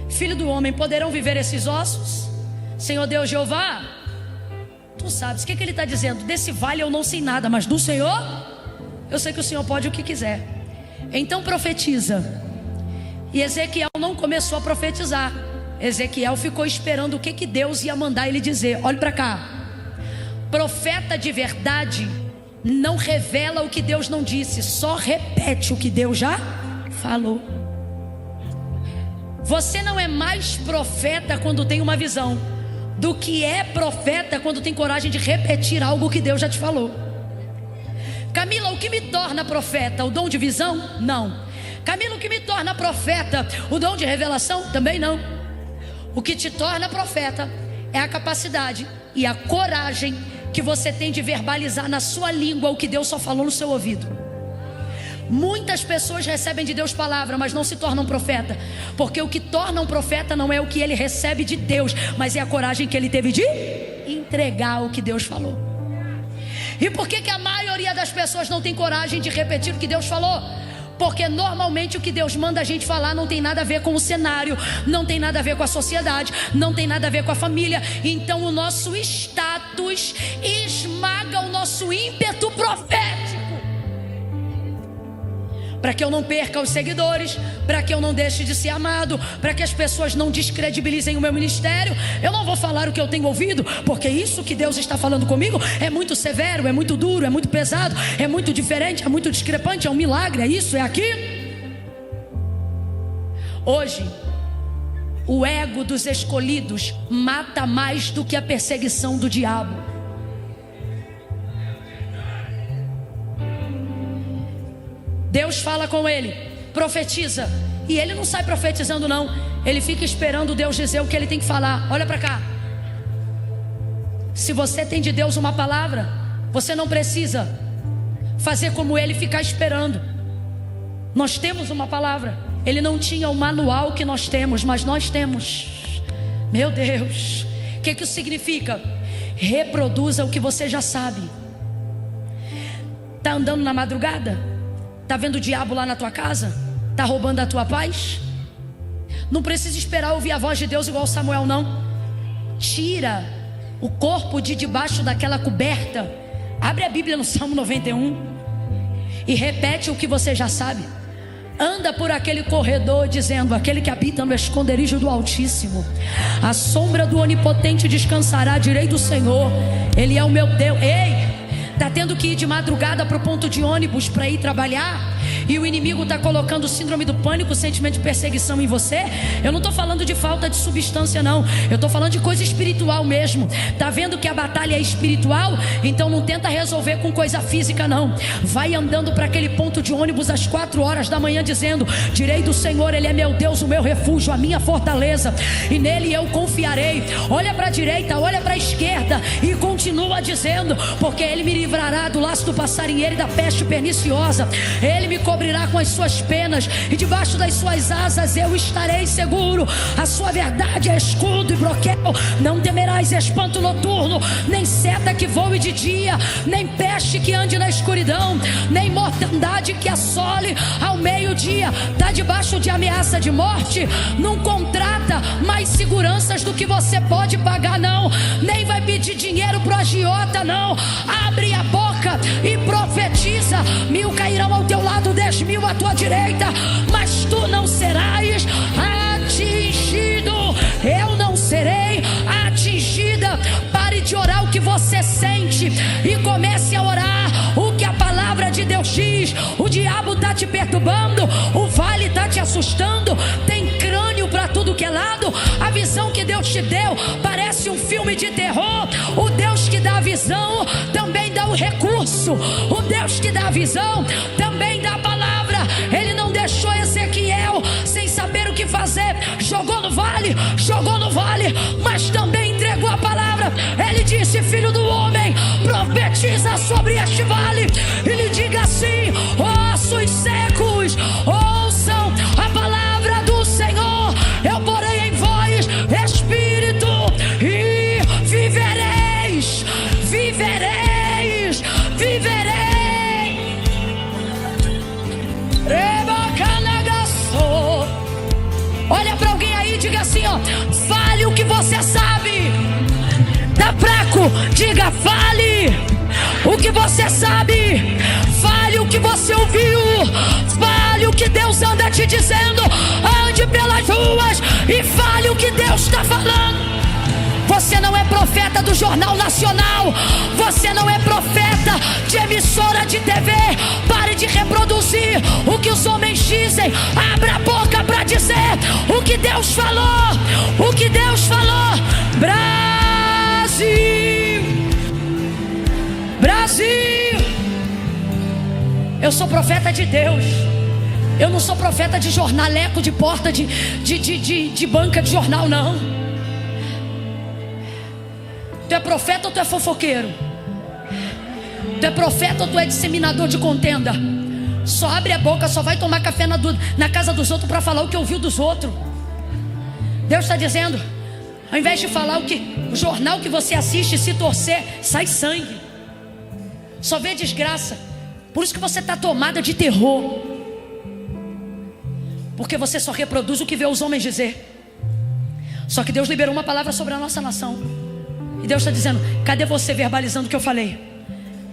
Filho do homem, poderão viver esses ossos? Senhor Deus Jeová, tu sabes o que Ele está dizendo? Desse vale eu não sei nada, mas do Senhor Eu sei que o Senhor pode o que quiser. Então profetiza. E Ezequiel não começou a profetizar. Ezequiel ficou esperando o que Deus ia mandar ele dizer. Olhe para cá. Profeta de verdade não revela o que Deus não disse, só repete o que Deus já falou. Você não é mais profeta quando tem uma visão do que é profeta quando tem coragem de repetir algo que Deus já te falou. Camila, o que me torna profeta? O dom de visão? Não. Camila, o que me torna profeta? O dom de revelação? Também não. O que te torna profeta é a capacidade e a coragem que você tem de verbalizar na sua língua o que Deus só falou no seu ouvido. Muitas pessoas recebem de Deus palavra, mas não se tornam profeta, porque o que torna um profeta não é o que ele recebe de Deus, mas é a coragem que ele teve de entregar o que Deus falou. E por que a maioria das pessoas não tem coragem de repetir o que Deus falou? Porque normalmente o que Deus manda a gente falar não tem nada a ver com o cenário, não tem nada a ver com a sociedade, não tem nada a ver com a família. Então o nosso status esmaga o nosso ímpeto profético. Para que eu não perca os seguidores, para que eu não deixe de ser amado, para que as pessoas não descredibilizem o meu ministério, eu não vou falar o que eu tenho ouvido, porque isso que Deus está falando comigo é muito severo, é muito duro, é muito pesado, é muito diferente, é muito discrepante, é um milagre, é isso, é aquilo. Hoje, o ego dos escolhidos mata mais do que a perseguição do diabo. Deus fala com ele, profetiza, e ele não sai profetizando não, ele fica esperando Deus dizer o que ele tem que falar. Olha para cá. Se você tem de Deus uma palavra, você não precisa fazer como ele, ficar esperando. Nós temos uma palavra. Ele não tinha o manual que nós temos, mas nós temos. Meu Deus, o que isso significa? Reproduza o que você já sabe. Está andando na madrugada? Está vendo o diabo lá na tua casa? Está roubando a tua paz? Não precisa esperar ouvir a voz de Deus igual Samuel não. Tira o corpo de debaixo daquela coberta. Abre a Bíblia no Salmo 91 e repete o que você já sabe. Anda por aquele corredor dizendo: aquele que habita no esconderijo do Altíssimo, a sombra do Onipotente descansará à direita do Senhor. Ele é o meu Deus. Ei! Está tendo que ir de madrugada para o ponto de ônibus para ir trabalhar, e o inimigo está colocando síndrome do pânico, sentimento de perseguição em você. Eu não estou falando de falta de substância não, eu estou falando de coisa espiritual mesmo. Está vendo que a batalha é espiritual? Então não tenta resolver com coisa física não. Vai andando para aquele ponto de ônibus às 4 horas da manhã dizendo: direi do Senhor, Ele é meu Deus, o meu refúgio, a minha fortaleza, e nele eu confiarei. Olha para a direita, olha para a esquerda e continua dizendo: porque Ele me livrará do laço do passarinheiro e da peste perniciosa. Ele me cobrirá com as suas penas, e debaixo das suas asas eu estarei seguro. A sua verdade é escudo e broquel. Não temerás espanto noturno, nem seta que voe de dia, nem peste que ande na escuridão, nem mortandade que assole ao meio-dia. Está debaixo de ameaça de morte? Não contrata mais seguranças do que você pode pagar não, nem vai pedir dinheiro pro agiota não. Abre a boca e profetiza: 1000 cairão ao teu lado, 10.000 à tua direita, mas tu não serás atingido. Eu não serei atingida. Pare de orar o que você sente e comece a orar o que a palavra de Deus diz. O diabo está te perturbando, o vale está te assustando, tem crânio para tudo que é lado. A visão que Deus te deu parece um filme de terror. O Deus que dá a visão também dá o recurso. O Deus que dá a visão também dá a palavra. Ele não deixou Ezequiel sem saber o que fazer. Jogou no vale, mas também entregou a palavra. Ele disse: filho do homem, profetiza sobre este vale e lhe diga assim: ossos secos, ouçam a palavra do Senhor. Eu porei em vós espírito e vivereis. Olha para alguém aí e diga assim, ó: fale o que você sabe. Tá fraco? Diga: fale o que você sabe, fale o que você ouviu, fale o que Deus anda te dizendo. Ande pelas ruas e fale o que Deus está falando. Você não é profeta do Jornal Nacional, você não é profeta de emissora de TV. Pare de reproduzir o que os homens dizem. Abra a boca para dizer o que Deus falou, o que Deus falou. Brasil, Brasil, eu sou profeta de Deus. Eu não sou profeta de jornaleco, de porta de banca de jornal, não. Tu é profeta ou tu é fofoqueiro? Tu é profeta ou tu é disseminador de contenda? Só abre a boca, só vai tomar café na casa dos outros para falar o que ouviu dos outros. Deus está dizendo, ao invés de falar o jornal que você assiste, se torcer, sai sangue. Só vê desgraça. Por isso que você está tomada de terror, porque você só reproduz o que vê os homens dizer. Só que Deus liberou uma palavra sobre a nossa nação. E Deus está dizendo, cadê você verbalizando o que eu falei?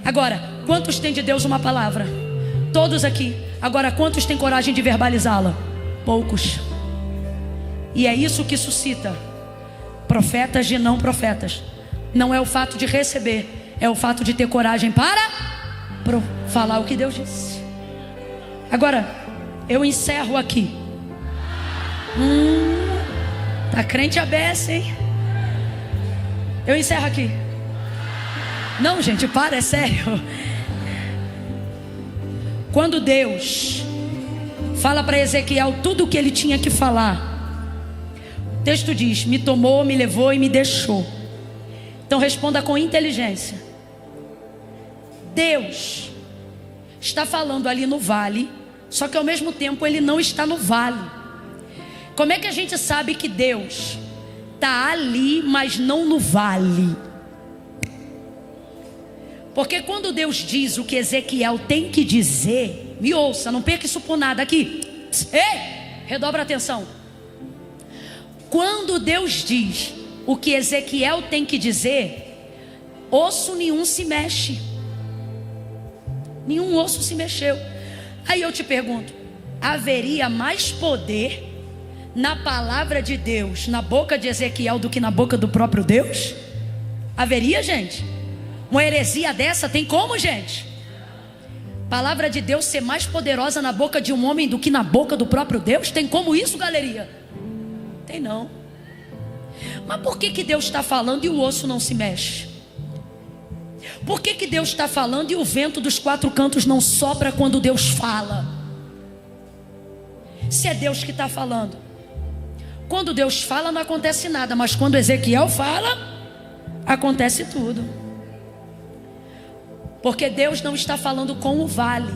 Agora, quantos têm de Deus uma palavra? Todos aqui. Agora, quantos têm coragem de verbalizá-la? Poucos. E é isso que suscita profetas de não profetas. Não é o fato de receber, é o fato de ter coragem para falar o que Deus disse. Agora, eu encerro aqui. Tá crente a beça, hein? Eu encerro aqui. Não, gente, para, é sério. Quando Deus fala para Ezequiel tudo o que ele tinha que falar, o texto diz, me tomou, me levou e me deixou. Então responda com inteligência. Deus está falando ali no vale, só que ao mesmo tempo ele não está no vale. Como é que a gente sabe que Deus está ali, mas não no vale? Porque quando Deus diz o que Ezequiel tem que dizer, me ouça, não perca isso por nada aqui. Ei, redobra a atenção. Quando Deus diz o que Ezequiel tem que dizer, osso nenhum se mexe. Nenhum osso se mexeu. Aí eu te pergunto, haveria mais poder na palavra de Deus, na boca de Ezequiel, do que na boca do próprio Deus? Haveria, gente? Uma heresia dessa tem como, gente? Palavra de Deus ser mais poderosa na boca de um homem do que na boca do próprio Deus? Tem como isso, galeria? Tem não. Mas por que Deus está falando e o osso não se mexe? Por que Deus está falando e o vento dos quatro cantos não sopra quando Deus fala? Se é Deus que está falando. Quando Deus fala não acontece nada, mas quando Ezequiel fala, acontece tudo. Porque Deus não está falando com o vale.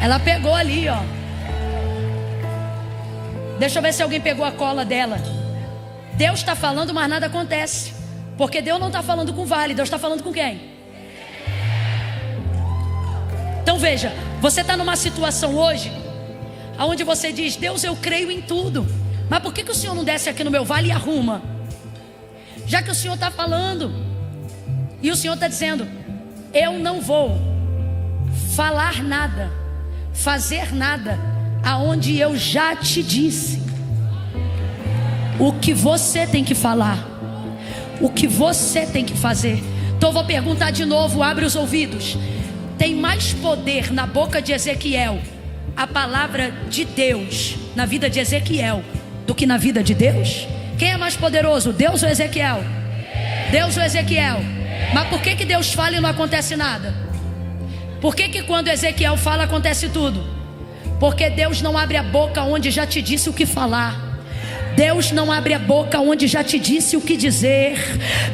Ela pegou ali, ó. Deixa eu ver se alguém pegou a cola dela. Deus está falando, mas nada acontece. Porque Deus não está falando com o vale, Deus está falando com quem? Então veja, você está numa situação hoje onde você diz, Deus, eu creio em tudo, mas por que o Senhor não desce aqui no meu vale e arruma? Já que o Senhor está falando, e o Senhor está dizendo, eu não vou falar nada, fazer nada, aonde eu já te disse o que você tem que falar, o que você tem que fazer. Então eu vou perguntar de novo, abre os ouvidos. Tem mais poder na boca de Ezequiel a palavra de Deus na vida de Ezequiel do que na vida de Deus? Quem é mais poderoso, Deus ou Ezequiel? Deus ou Ezequiel? Mas por que Deus fala e não acontece nada? Por que quando Ezequiel fala acontece tudo? Porque Deus não abre a boca onde já te disse o que falar. Deus não abre a boca onde já te disse o que dizer.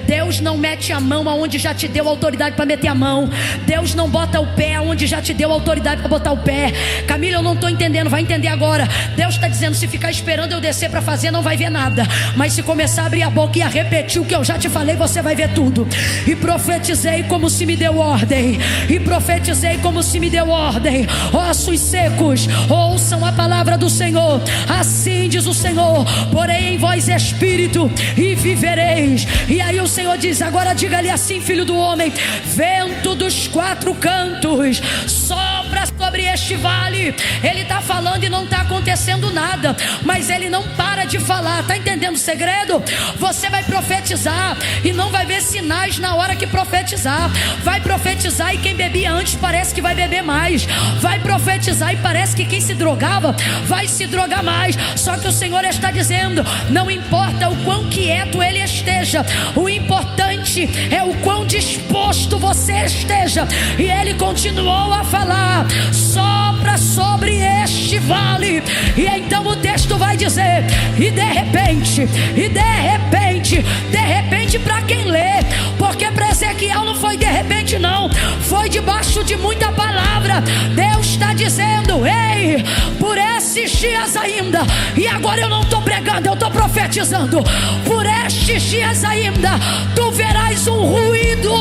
Deus não mete a mão aonde já te deu autoridade para meter a mão. Deus não bota o pé aonde já te deu autoridade para botar o pé. Camila, eu não estou entendendo, vai entender agora. Deus está dizendo, se ficar esperando eu descer para fazer, não vai ver nada. Mas se começar a abrir a boca e a repetir o que eu já te falei, você vai ver tudo. E profetizei como se me deu ordem. E profetizei como se me deu ordem. Ossos secos, ouçam a palavra do Senhor. Assim diz o Senhor, porém em vós espírito, e vivereis. E aí o Senhor diz: agora diga-lhe assim, filho do homem: vento dos quatro cantos, sopra sobre este vale. Ele está falando e não está acontecendo nada, mas ele não para de falar. Está entendendo o segredo? Você vai profetizar e não vai ver sinais na hora que profetizar. Vai profetizar e quem bebia antes parece que vai beber mais. Vai profetizar e parece que quem se drogava vai se drogar mais. Só que o Senhor está dizendo: não importa o quão quieto ele esteja, o importante é o quão disposto você esteja. E ele continuou a falar: sopra sobre este vale. E então o texto vai dizer: e de repente para quem lê, porque para Ezequiel não foi de repente não, foi debaixo de muita palavra. Deus está dizendo: ei, por esses dias ainda, e agora eu não estou pregando, eu estou profetizando, por estes dias ainda, tu verás um ruído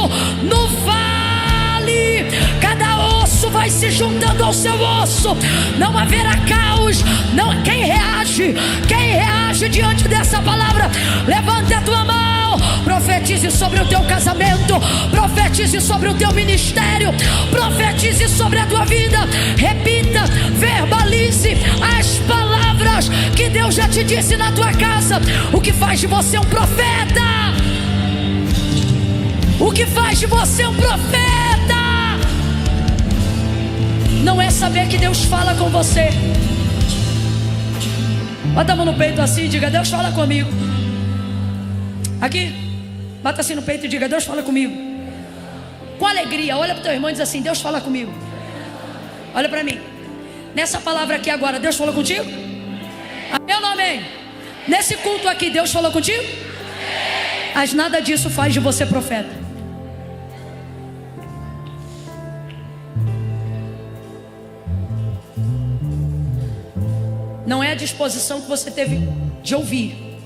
no vale, cada osso vai se juntando ao seu osso, não haverá caos. Não, quem reage diante dessa palavra, levanta a tua mão, profetize sobre o teu casamento, profetize sobre o teu ministério, profetize sobre a tua vida, repita, verbalize as palavras que Deus já te disse na tua casa. O que faz de você um profeta? O que faz de você um profeta? Não é saber que Deus fala com você. Bota a mão no peito assim e diga: Deus fala comigo. Aqui, bata assim no peito e diga: Deus fala comigo. Com alegria, olha para o teu irmão e diz assim: Deus fala comigo. Olha para mim. Nessa palavra aqui agora, Deus falou contigo? Amém ou não amém? Nesse culto aqui, Deus falou contigo? Mas nada disso faz de você profeta. Não é a disposição que você teve de ouvir,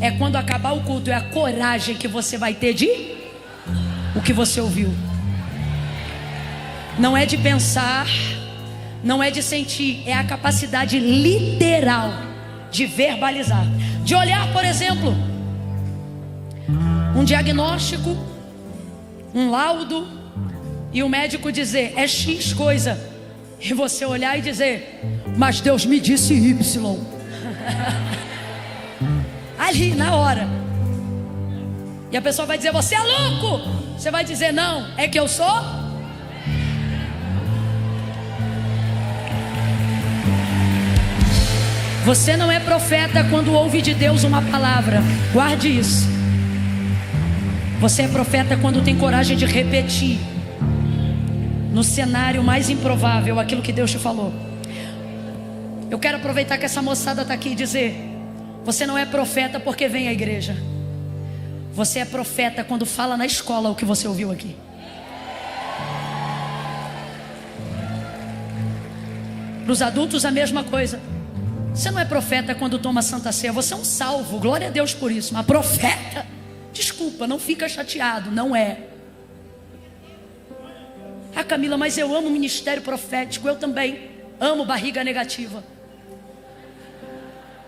é quando acabar o culto, é a coragem que você vai ter de o que você ouviu. Não é de pensar, não é de sentir, é a capacidade literal de verbalizar, de olhar, por exemplo, um diagnóstico, um laudo, e o médico dizer é X coisa, e você olhar e dizer: mas Deus me disse Y. Ali na hora. E a pessoa vai dizer: você é louco. Você vai dizer: não, é que eu sou. Você não é profeta quando ouve de Deus uma palavra. Guarde isso. Você é profeta quando tem coragem de repetir no cenário mais improvável aquilo que Deus te falou. Eu quero aproveitar que essa moçada está aqui e dizer: você não é profeta porque vem à igreja. Você é profeta quando fala na escola o que você ouviu aqui. Para os adultos a mesma coisa. Você não é profeta quando toma Santa Ceia. Você é um salvo, glória a Deus por isso. Mas profeta, desculpa, não fica chateado, não é. Ah, Camila, mas eu amo o ministério profético. Eu também amo barriga negativa.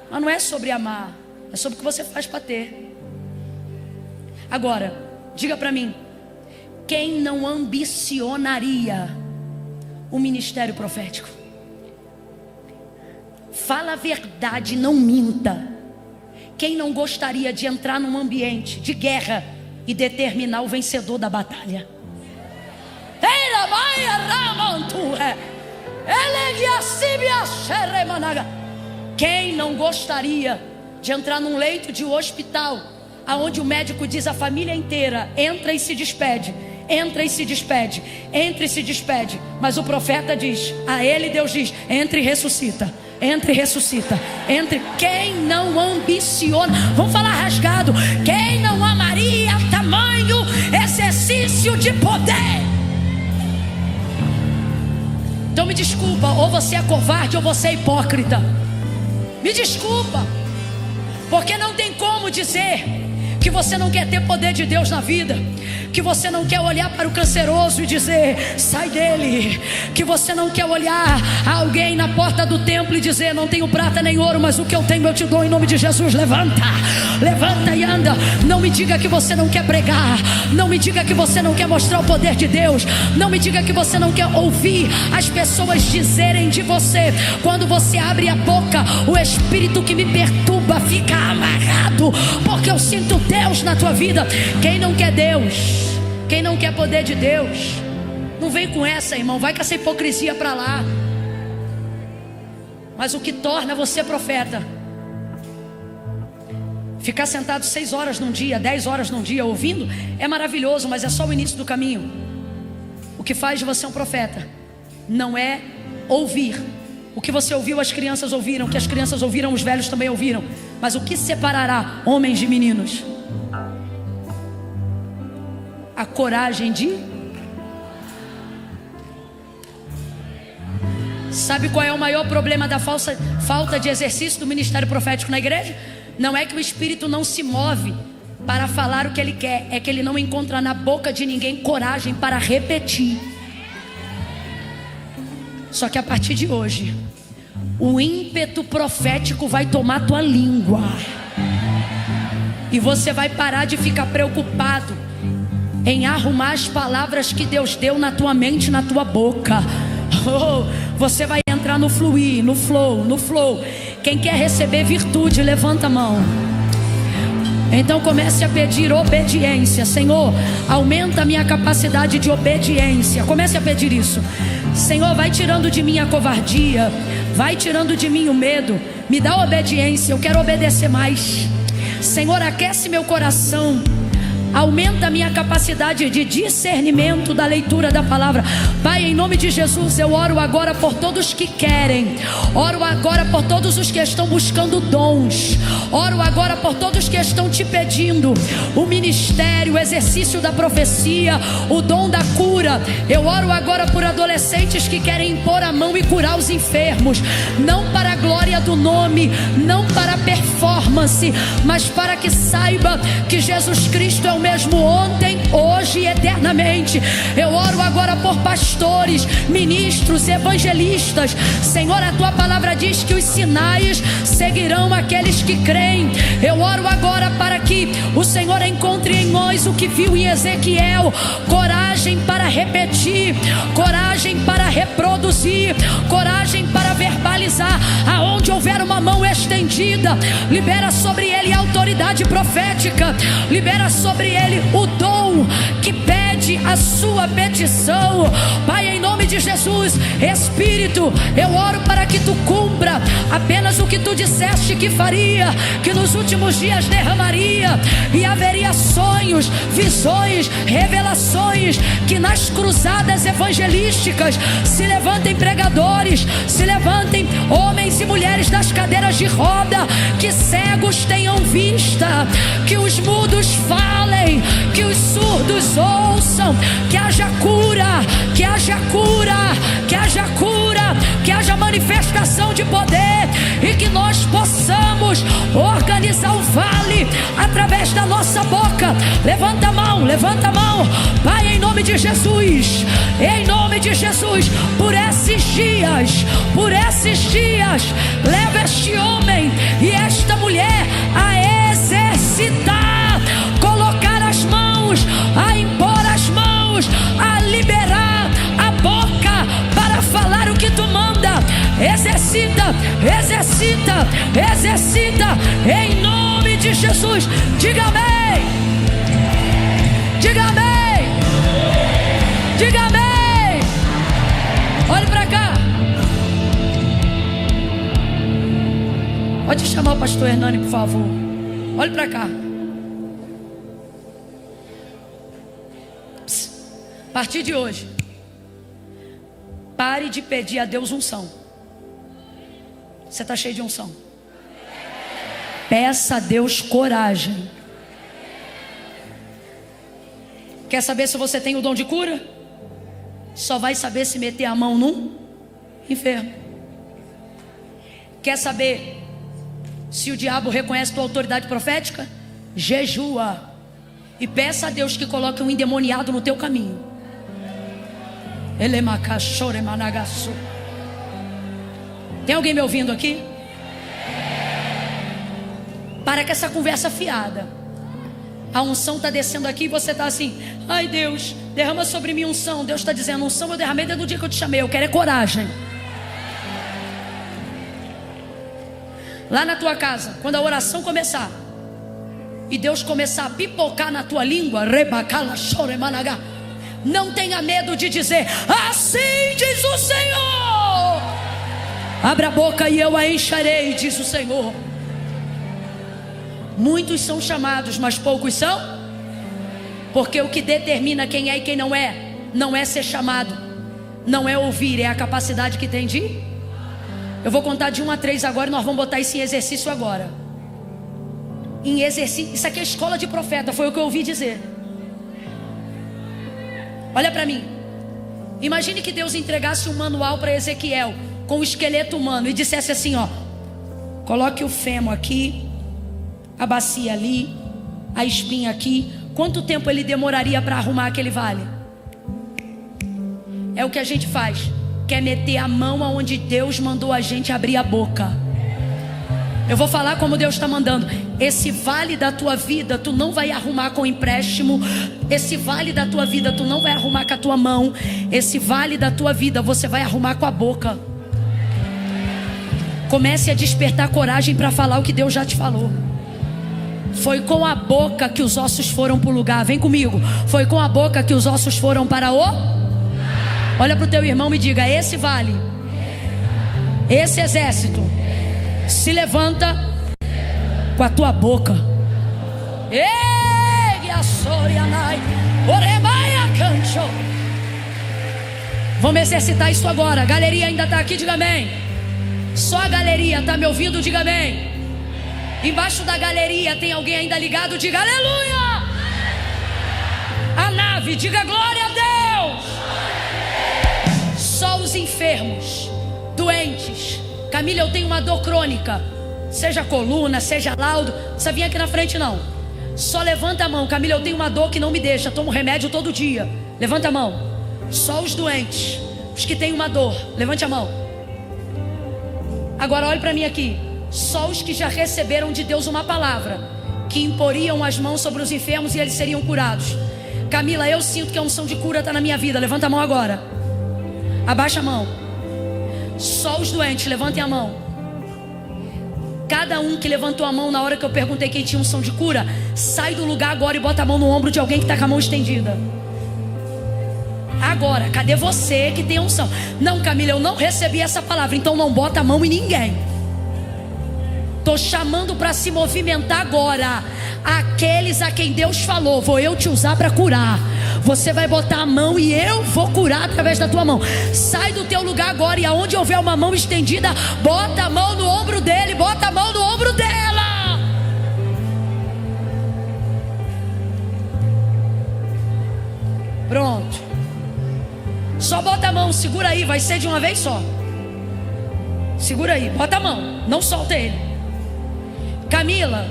Mas não é sobre amar, é sobre o que você faz para ter. Agora, diga para mim: quem não ambicionaria o ministério profético? Fala a verdade, não minta. Quem não gostaria de entrar num ambiente de guerra e determinar o vencedor da batalha? Quem não gostaria de entrar num leito de hospital, aonde o médico diz a família inteira: entra e se despede, entra e se despede, entra e se despede, mas o profeta diz, a ele Deus diz: entre e ressuscita, entre e ressuscita, entre. Quem não ambiciona, vamos falar rasgado, quem não amaria tamanho exercício de poder? Então me desculpa, ou você é covarde ou você é hipócrita. Me desculpa, porque não tem como dizer que você não quer ter poder de Deus na vida, que você não quer olhar para o canceroso e dizer: sai dele, que você não quer olhar alguém na porta do templo e dizer: não tenho prata nem ouro, mas o que eu tenho eu te dou em nome de Jesus. Levanta, levanta e anda. Não me diga que você não quer pregar, não me diga que você não quer mostrar o poder de Deus, não me diga que você não quer ouvir as pessoas dizerem de você. Quando você abre a boca, o espírito que me perturba fica amarrado, porque eu sinto Deus na tua vida. Quem não quer Deus, quem não quer poder de Deus, não vem com essa, irmão, vai com essa hipocrisia para lá. Mas o que torna você profeta, ficar sentado 6 horas num dia, 10 horas num dia ouvindo, é maravilhoso, mas é só o início do caminho. O que faz de você um profeta não é ouvir. O que você ouviu, as crianças ouviram. O que as crianças ouviram, os velhos também ouviram. Mas o que separará homens de meninos? A coragem de... Sabe qual é o maior problema da falta de exercício do ministério profético na igreja? Não é que o Espírito não se move para falar o que ele quer, é que ele não encontra na boca de ninguém coragem para repetir. Só que a partir de hoje, o ímpeto profético vai tomar tua língua, e você vai parar de ficar preocupado em arrumar as palavras que Deus deu na tua mente, na tua boca. Você vai entrar no fluir, no flow. Quem quer receber virtude, levanta a mão. Então comece a pedir obediência. Senhor, aumenta a minha capacidade de obediência. Comece a pedir isso. Senhor, vai tirando de mim a covardia, vai tirando de mim o medo. Me dá obediência, eu quero obedecer mais. Senhor, aquece meu coração, aumenta a minha capacidade de discernimento da leitura da palavra. Pai, em nome de Jesus, eu oro agora por todos que querem, oro agora por todos os que estão buscando dons, oro agora por todos que estão te pedindo o ministério, o exercício da profecia, o dom da cura. Eu oro agora por adolescentes que querem impor a mão e curar os enfermos, não para a glória do nome, não para a performance, mas para que saiba que Jesus Cristo é o mesmo ontem, hoje e eternamente. Eu oro agora por pastores, ministros, evangelistas. Senhor, a tua palavra diz que os sinais seguirão aqueles que creem. Eu oro agora para que o Senhor encontre em nós o que viu em Ezequiel: coragem para repetir, coragem para reproduzir, coragem para verbalizar. Aonde houver uma mão estendida, libera sobre ele a autoridade profética, libera sobre ele o dom que pede a sua petição. Pai, em nome de Jesus, Espírito, eu oro para que tu cumpra apenas o que tu disseste que faria, que nos últimos dias derramaria, e haveria sonhos, visões, revelações, que nas cruzadas evangelísticas se levantem pregadores, se levantem homens e mulheres das cadeiras de roda, que cegos tenham vista, que os mudos falem, que os surdos ouçam, que haja cura, que haja cura, que haja cura, que haja manifestação de poder, e que nós possamos organizar o vale através da nossa boca. Levanta a mão, Pai, em nome de Jesus, em nome de Jesus, por esses dias, leva este homem e esta mulher a exercitar, colocar as mãos, a impor as mãos, a liberar a boca para falar o que tu manda. Exercita, em nome de Jesus. Diga amém, diga amém, diga amém. Olhe para cá. Pode chamar o pastor Hernani, por favor. Olhe para cá. A partir de hoje, pare de pedir a Deus unção. Você está cheio de unção. Peça a Deus coragem. Quer saber se você tem o dom de cura? Só vai saber se meter a mão num enfermo. Quer saber se o diabo reconhece tua autoridade profética? jejua e peça a Deus que coloque um endemoniado no teu caminho. Tem alguém me ouvindo aqui? Para com essa conversa fiada. A unção está descendo aqui e você está assim: ai Deus, derrama sobre mim unção. Deus está dizendo: unção eu derramei desde o dia que eu te chamei. Eu quero é coragem. Lá na tua casa, quando a oração começar e Deus começar a pipocar na tua língua, não tenha medo de dizer: assim diz o Senhor. Abra a boca e eu a encherei, diz o Senhor. Muitos são chamados, mas poucos são. Porque o que determina quem é e quem não é ser chamado, não é ouvir, é a capacidade que tem de ir. Eu vou contar de 1 a 3 agora e nós vamos botar isso em exercício agora. Em exercício, isso aqui é escola de profeta, foi o que eu ouvi dizer. Olha para mim. Imagine que Deus entregasse um manual para Ezequiel com o esqueleto humano e dissesse assim, ó: coloque o fêmur aqui, a bacia ali, a espinha aqui. Quanto tempo ele demoraria para arrumar aquele vale? É o que a gente faz. Quer meter a mão aonde Deus mandou a gente abrir a boca. Eu vou falar como Deus está mandando. Esse vale da tua vida tu não vai arrumar com empréstimo. Esse vale da tua vida tu não vai arrumar com a tua mão. Esse vale da tua vida você vai arrumar com a boca. Comece a despertar coragem para falar o que Deus já te falou. Foi com a boca que os ossos foram para o lugar. Vem comigo. Foi com a boca que os ossos foram para o... Olha para o teu irmão e diga: esse vale, esse exército se levanta com a tua boca. Vamos exercitar isso agora. A galeria ainda está aqui, diga amém. Só a galeria está me ouvindo, diga amém. Embaixo da galeria tem alguém ainda ligado, diga aleluia. A nave, diga glória a Deus. Só os enfermos, doentes. Camila, eu tenho uma dor crônica, seja coluna, seja laudo. Não precisa vir aqui na frente não. Só levanta a mão. Camila, eu tenho uma dor que não me deixa, tomo remédio todo dia. Levanta a mão. Só os doentes, os que têm uma dor, levante a mão. Agora olhe para mim aqui. Só os que já receberam de Deus uma palavra, que imporiam as mãos sobre os enfermos e eles seriam curados. Camila, eu sinto que a unção de cura está na minha vida. Levanta a mão agora. Abaixa a mão. Só os doentes, levantem a mão. Cada um que levantou a mão na hora que eu perguntei quem tinha unção de cura, sai do lugar agora e bota a mão no ombro de alguém que está com a mão estendida. Agora, cadê você que tem unção? Não, Camila, eu não recebi essa palavra, então não bota a mão em ninguém. Estou chamando para se movimentar agora aqueles a quem Deus falou: vou eu te usar para curar. Você vai botar a mão e eu vou curar através da tua mão. Sai do teu lugar agora e aonde houver uma mão estendida, bota a mão no ombro dele, bota a mão no ombro dela. Pronto. Só bota a mão, segura aí, vai ser de uma vez só. Segura aí, bota a mão, não solta ele. Camila,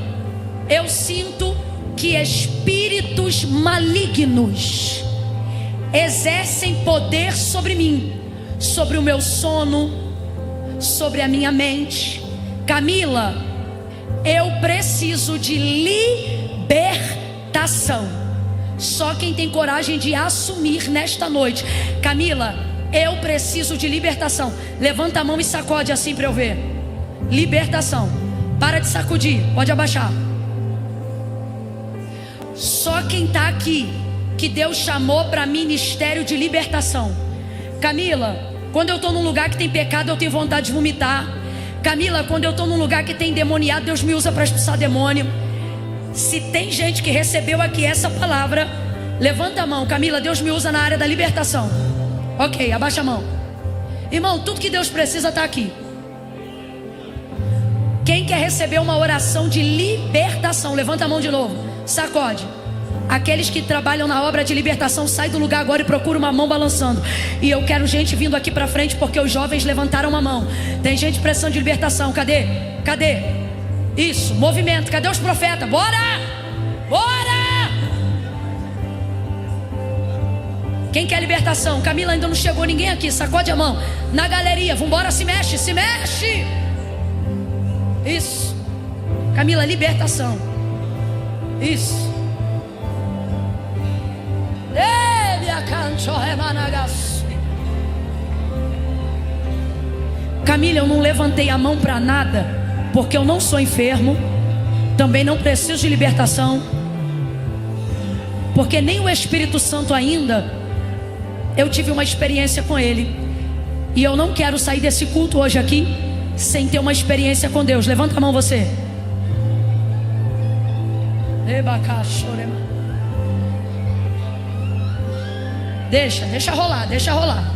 eu sinto que espíritos malignos exercem poder sobre mim, sobre o meu sono, sobre a minha mente. Camila, eu preciso de libertação. Só quem tem coragem de assumir nesta noite. Camila, eu preciso de libertação. Levanta a mão e sacode assim para eu ver. Libertação. Para de sacudir, pode abaixar. Só quem está aqui que Deus chamou para ministério de libertação. Camila, quando eu estou num lugar que tem pecado, eu tenho vontade de vomitar. Camila, quando eu estou num lugar que tem demoniado, Deus me usa para expulsar demônio. Se tem gente que recebeu aqui essa palavra, levanta a mão. Camila, Deus me usa na área da libertação. Ok, abaixa a mão. Irmão, tudo que Deus precisa está aqui. Quem quer receber uma oração de libertação, levanta a mão de novo, sacode. Aqueles que trabalham na obra de libertação, sai do lugar agora e procura uma mão balançando. E eu quero gente vindo aqui para frente, porque os jovens levantaram uma mão. Tem gente precisando de libertação, cadê? Cadê? Isso, movimento, cadê os profetas? Bora! Bora! Quem quer libertação? Camila, ainda não chegou ninguém aqui. Sacode a mão. Na galeria, vambora, se mexe, se mexe. Isso. Camila, libertação. Isso. Camila, eu não levantei a mão para nada, porque eu não sou enfermo, também não preciso de libertação, porque nem o Espírito Santo ainda eu tive uma experiência com ele, e eu não quero sair desse culto hoje aqui sem ter uma experiência com Deus. Levanta a mão você. Deixa rolar, deixa rolar.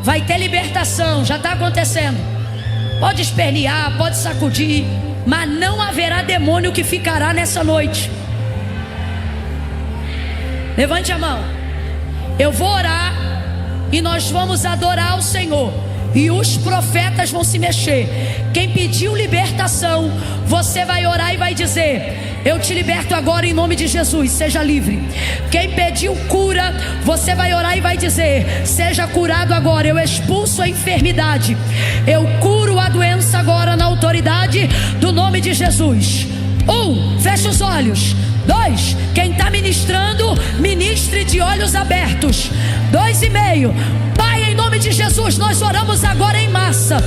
Vai ter libertação, já está acontecendo. Pode espernear, pode sacudir, mas não haverá demônio que ficará nessa noite. Levante a mão. Eu vou orar e nós vamos adorar o Senhor, e os profetas vão se mexer. Quem pediu libertação, você vai orar e vai dizer: eu te liberto agora em nome de Jesus, seja livre. Quem pediu cura, você vai orar e vai dizer: seja curado agora. Eu expulso a enfermidade, eu curo a doença agora na autoridade do nome de Jesus. 1, fecha os olhos. 2, quem está ministrando, ministre de olhos abertos. 2,5. Pai, em nome de Jesus, nós oramos agora em massa.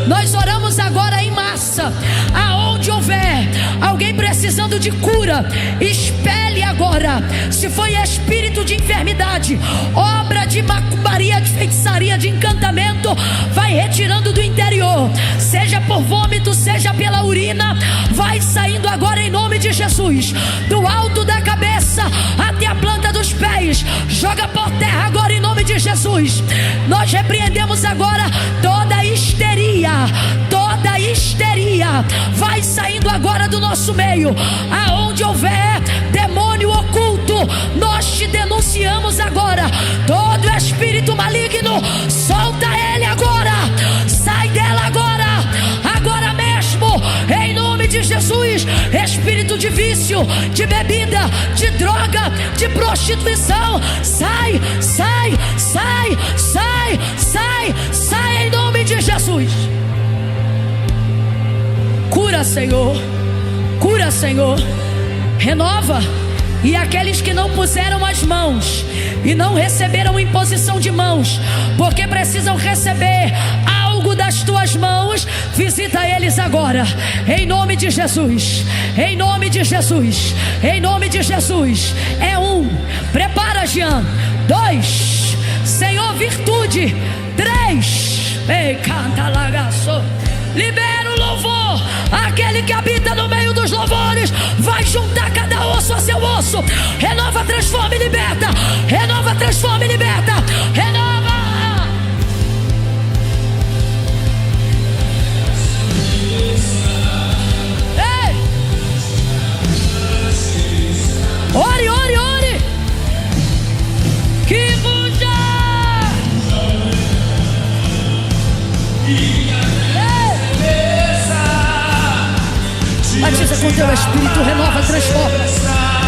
Nós oramos agora em massa. Aonde houver alguém precisando de cura, expele agora. Se foi espírito de enfermidade, obra de macumbaria, de feitiçaria, de encantamento, vai retirando do interior. Seja por vômito, seja pela urina, vai saindo agora em nome de Jesus. Do alto da cabeça até a planta dos pés, joga por terra agora em nome de Jesus. Nós repreendemos agora toda histeria, toda histeria vai saindo agora do nosso meio. Aonde houver demônio oculto, nós te denunciamos agora. Todo espírito maligno, solta ele agora, sai dela agora, agora mesmo, em nome de Jesus. Espírito de vício, de bebida, de droga, de prostituição, sai, sai, sai, sai, sai, sai em nome de Jesus. Cura, Senhor, cura, Senhor, renova. E aqueles que não puseram as mãos e não receberam imposição de mãos, porque precisam receber algo das tuas mãos, visita eles agora, em nome de Jesus, em nome de Jesus, em nome de Jesus. É 1, prepara, Jean. 2, Senhor, virtude. 3, ei, canta, lagaço. Libera o louvor. Aquele que habita no meio dos louvores vai juntar cada osso a seu osso. Renova, transforma e liberta. Renova, transforma e liberta. Renova. Ei! Ore, ore, ore. Que ruja. Batiza com teu espírito, renova, transforma.